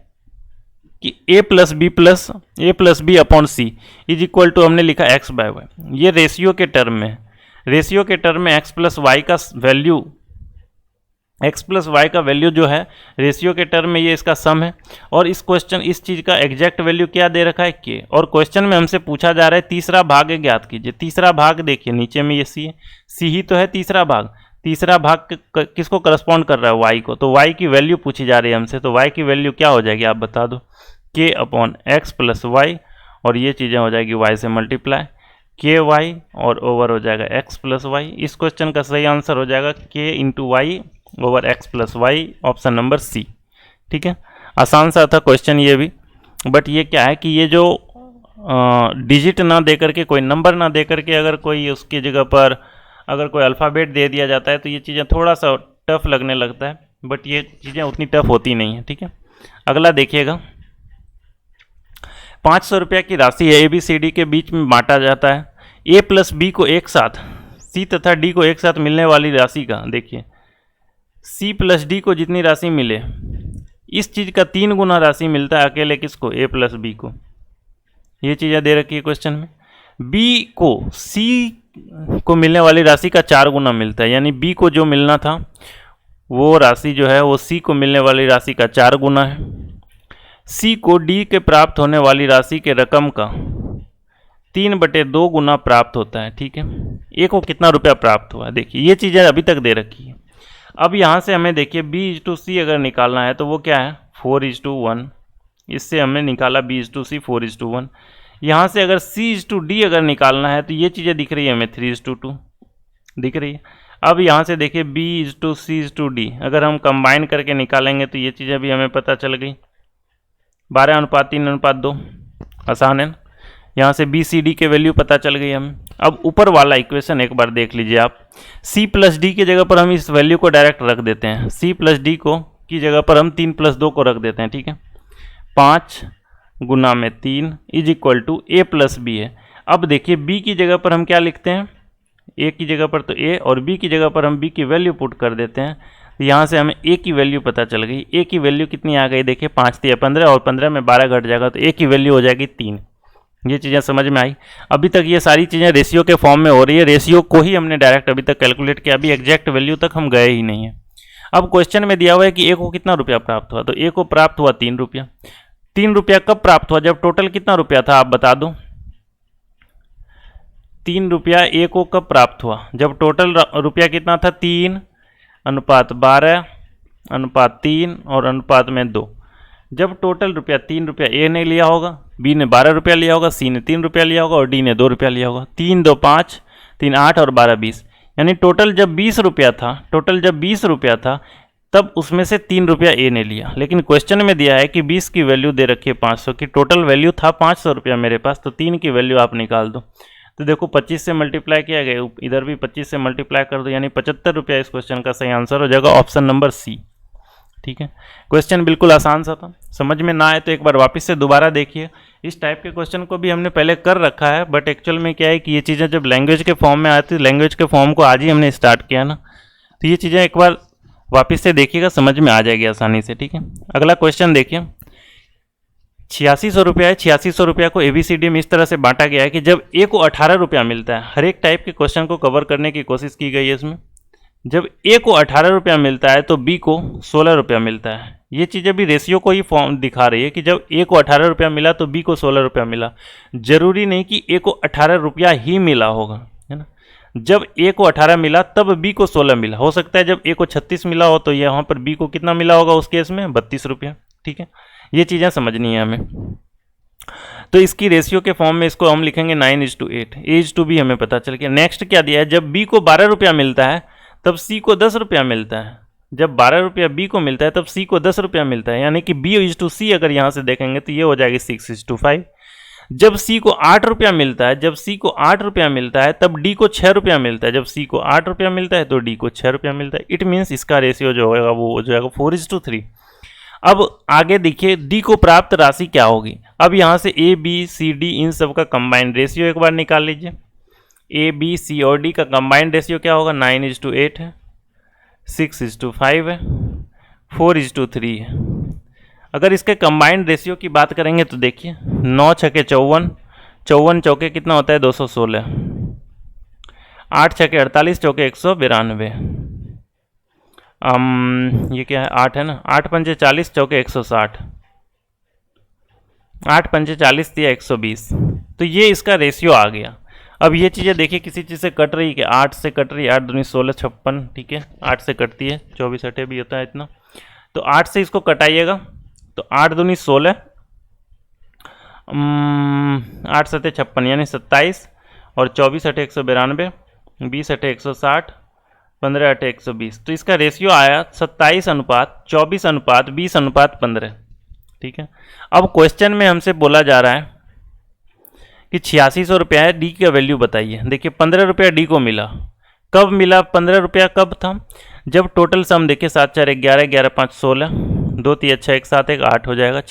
कि a plus B upon c is equal to हमने लिखा x बाय वाई, ये रेशियो के टर्म में, रेशियो के टर्म में x प्लस वाई का वैल्यू जो है रेशियो के टर्म में ये इसका सम है, और इस चीज का एग्जैक्ट वैल्यू क्या दे रखा है? k। और क्वेश्चन में हमसे पूछा जा रहा है तीसरा भाग ज्ञात कीजिए। तीसरा भाग देखिए नीचे में ये c है, c ही तो है तीसरा भाग। तीसरा भाग किसको करस्पॉन्ड कर रहा है? y को, तो y की वैल्यू पूछी जा रही है हमसे, तो y की वैल्यू क्या हो जाएगी आप बता दो? k upon x plus y, और ये चीज़ें हो जाएगी y से मल्टीप्लाई, के वाई और ओवर हो जाएगा x प्लस वाई। इस क्वेश्चन का सही आंसर हो जाएगा k into y over x plus y, option number c. ठीक है, आसान सा था क्वेश्चन ये भी, बट ये क्या है कि ये जो डिजिट ना दे करके, कोई नंबर ना दे करके, अगर कोई उसकी जगह पर अगर कोई अल्फ़ाबेट दे दिया जाता है तो ये चीज़ें थोड़ा सा टफ लगने लगता है, बट ये चीज़ें उतनी टफ होती नहीं है। ठीक है, अगला देखिएगा, 500 रुपये की राशि है, ए बी सी डी के बीच में बांटा जाता है। ए प्लस बी को एक साथ, सी तथा डी को एक साथ मिलने वाली राशि का, देखिए सी प्लस डी को जितनी राशि मिले, इस चीज़ का 3 गुना राशि मिलता है अकेले किसको? ए प्लस बी को। ये चीज़ें दे रखी है क्वेश्चन में। बी को सी को मिलने वाली राशि का 4 गुना मिलता है, यानी बी को जो मिलना था वो राशि जो है वो सी को मिलने वाली राशि का 4 गुना है। सी को डी के प्राप्त होने वाली राशि के रकम का 3/2 गुना प्राप्त होता है। ठीक है, ए को कितना रुपया प्राप्त हुआ? देखिए ये चीज़ें अभी तक दे रखी है। अब यहाँ से हमें देखिए B/C अगर निकालना है तो वो क्या है? 4:1। इससे हमने निकाला B/C 4:1। यहाँ से अगर C/D अगर निकालना है तो ये चीज़ें दिख रही है हमें 3:2 दिख रही है। अब यहाँ से देखिए B/C/D अगर हम कंबाइन करके निकालेंगे तो ये चीज़ें भी हमें पता चल गई, 12:3:2, आसान है। यहाँ से B/C/D के वैल्यू पता चल गई हमें। अब ऊपर वाला इक्वेशन एक बार देख लीजिए आप, C+D की जगह पर हम इस वैल्यू को डायरेक्ट रख देते हैं। C+D को की जगह पर हम 3+2 को रख देते हैं। ठीक है, 5 गुना में 3 is equal to A plus b है। अब देखिए B की जगह पर हम क्या लिखते हैं? A की जगह पर तो A, और B की जगह पर हम B की वैल्यू पुट कर देते हैं। तो यहाँ से हमें A की वैल्यू पता चल गई। A की वैल्यू कितनी आ गई? देखिए 5 × 15 और 15 में 12 घट जाएगा, तो A की वैल्यू हो जाएगी 3। ये चीज़ें समझ में आई। अभी तक ये सारी चीज़ें रेशियो के फॉर्म में हो रही है, रेशियो को ही हमने डायरेक्ट अभी तक कैलकुलेट किया, अभी एग्जैक्ट वैल्यू तक हम गए ही नहीं है। अब क्वेश्चन में दिया हुआ है कि A को कितना रुपया प्राप्त हुआ, तो A को प्राप्त हुआ 3 रुपया। 3 रुपया कब प्राप्त हुआ? जब टोटल कितना रुपया था आप बता दो। 3 रुपया A को कब प्राप्त हुआ? जब टोटल रुपया कितना था? 3, अनुपात 12, अनुपात 3 और अनुपात में 2। जब टोटल रुपया 3 रुपया ए ने लिया होगा, बी ने 12 रुपया लिया होगा, सी ने 3 रुपया लिया होगा और डी ने 2 रुपया लिया होगा। 3 2 5, 3 8 और 12 20, यानी टोटल जब 20 रुपया था तब उसमें से 3 रुपया ए ने लिया। लेकिन क्वेश्चन में दिया है कि 20 की वैल्यू दे रखी है 500 की, टोटल वैल्यू था 500 रुपया मेरे पास, तो 3 की वैल्यू आप निकाल दो। तो देखो 25 से मल्टीप्लाई किया गया, इधर भी 25 से मल्टीप्लाई कर दो, यानी 75 रुपया इस क्वेश्चन का सही आंसर हो जाएगा, ऑप्शन नंबर सी। ठीक है, क्वेश्चन बिल्कुल आसान सा था। समझ में ना आए तो एक बार वापस से दोबारा देखिए। इस टाइप के क्वेश्चन को भी हमने पहले कर रखा है, बट एक्चुअल में क्या है कि ये चीज़ें जब लैंग्वेज के फॉर्म में आती है, लैंग्वेज के फॉर्म को आज ही हमने स्टार्ट किया ना, तो ये चीज़ें एक बार वापस से देखिएगा, समझ में आ जाएगी आसानी से। ठीक है, अगला क्वेश्चन देखिए। 8600 रुपया है। 8600 रुपया को ABCD में इस तरह से बांटा गया है कि जब ए को 18 रुपया मिलता है, हर एक टाइप के क्वेश्चन को कवर करने की कोशिश की गई है इसमें। जब ए को 18 रुपया मिलता है तो बी को 16 रुपया मिलता है। ये चीज़ें भी रेशियो को ही फॉर्म दिखा रही है कि जब ए को 18 रुपया मिला तो बी को 16 रुपया मिला। जरूरी नहीं कि ए को 18 रुपया ही मिला होगा, है ना। जब ए को 18 मिला तब बी को 16 मिला, हो सकता है जब ए को 36 मिला हो तो यहाँ पर बी को कितना मिला होगा उस केस में 32 रुपया। ठीक है, ये चीज़ें समझनी है हमें। तो इसकी रेशियो के फॉर्म में इसको हम लिखेंगे 9:8, A:B हमें पता चल गया। नेक्स्ट क्या दिया है, जब बी को 12 रुपया मिलता है तब सी को 10 रुपया मिलता है। जब 12 रुपया बी को मिलता है तब सी को 10 रुपया मिलता है, यानी कि B:C अगर यहाँ से देखेंगे तो ये हो जाएगी 6:5। जब सी को 8 रुपया मिलता है, तब डी को 6 रुपया मिलता है। जब सी को 8 रुपया मिलता है तो डी को 6 रुपया मिलता है। इट मीन्स इसका रेशियो जो होगा वो हो जाएगा 4:3। अब आगे देखिए डी को प्राप्त राशि क्या होगी। अब यहाँ से ए बी सी डी इन सब का कंबाइंड रेशियो एक बार निकाल लीजिए। ए बी सी और डी का कंबाइंड रेशियो क्या होगा, 9:8 है, 6:5 है, 4:3 है। अगर इसके कंबाइंड रेशियो की बात करेंगे तो देखिए 9 छके 54, 54 चौके कितना होता है 216, 8 छके 48, चौके 192। ये क्या है 8 है ना, 8 पंचे 40, चौके 160, 8 पंचे 40 दिया 120। तो ये इसका रेशियो आ गया। अब ये चीज़ें देखिए किसी चीज़ से कट रही है कि 8 से कट रही है, 8 दूनी 16 56, ठीक है 8 से कटती है, 24 अठे भी होता है इतना, तो 8 से इसको कटाइएगा तो 8 दूनी 16, 8 सते 56 यानी 27 और 24 अठे 192, 20 अठे 160, 15 अठे 120। तो इसका रेशियो आया 27:24:20:15। ठीक है, अब क्वेश्चन में हमसे बोला जा रहा है कि 8600 रुपया है, डी का वैल्यू बताइए। देखिए 15 रुपया डी को मिला, कब मिला 15 रुपया, कब था जब टोटल सम देखिए 7 4 11, 11 5 16, 2 3 6 1 7 1 8 हो जाएगा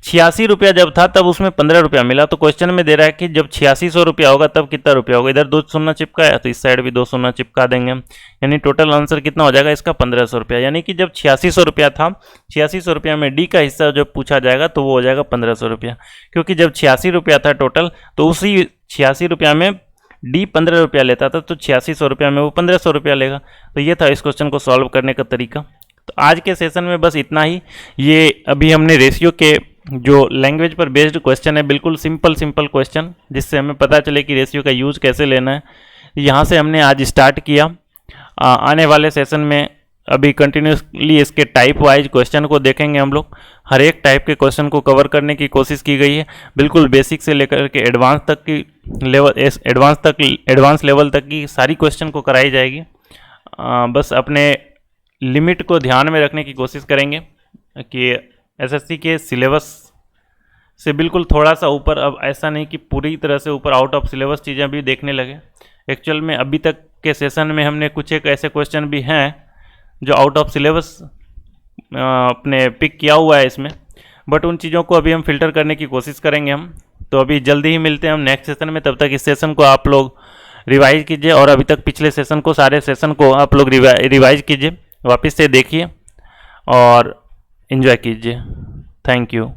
86 रुपया जब था तब उसमें 15 रुपया मिला। तो क्वेश्चन में दे रहा है कि जब 8600 रुपया होगा तब कितना रुपया होगा। इधर 2 शून्य चिपकाया तो इस साइड भी 2 शून्य चिपका देंगे हम, यानी टोटल आंसर कितना हो जाएगा इसका 1500 रुपया। यानी कि जब 8600 रुपया था, 8600 रुपया में डी का हिस्सा जो पूछा जाएगा तो वो हो जाएगा 1500 रुपया, क्योंकि जब 86 रुपया था टोटल तो उसी 86 रुपया में डी 15 रुपया लेता था, तो 8600 रुपया में वो 1500 रुपया लेगा। तो ये था इस क्वेश्चन को सॉल्व करने का तरीका। तो आज के सेशन में बस इतना ही। ये अभी हमने रेशियो के जो लैंग्वेज पर बेस्ड क्वेश्चन है, बिल्कुल सिंपल क्वेश्चन, जिससे हमें पता चले कि रेशियो का यूज कैसे लेना है, यहाँ से हमने आज स्टार्ट किया। आने वाले सेशन में अभी कंटिन्यूसली इसके टाइप वाइज क्वेश्चन को देखेंगे हम लोग। हर एक टाइप के क्वेश्चन को कवर करने की कोशिश की गई है, बिल्कुल बेसिक से लेकर के एडवांस तक की एडवांस लेवल तक की सारी क्वेश्चन को कराई जाएगी। बस अपने लिमिट को ध्यान में रखने की कोशिश करेंगे कि एसएससी के सिलेबस से बिल्कुल थोड़ा सा ऊपर, अब ऐसा नहीं कि पूरी तरह से ऊपर आउट ऑफ सिलेबस चीज़ें भी देखने लगे। एक्चुअल में अभी तक के सेशन में हमने कुछ एक ऐसे क्वेश्चन भी हैं जो आउट ऑफ सिलेबस अपने पिक किया हुआ है इसमें, बट उन चीज़ों को अभी हम फिल्टर करने की कोशिश करेंगे हम। तो अभी जल्दी ही मिलते हैं हम नेक्स्ट सेशन में। तब तक इस सेशन को आप लोग रिवाइज कीजिए, और अभी तक पिछले सेशन को, सारे सेशन को आप लोग रिवाइज कीजिए, वापस से देखिए और एंजॉय कीजिए। Thank you.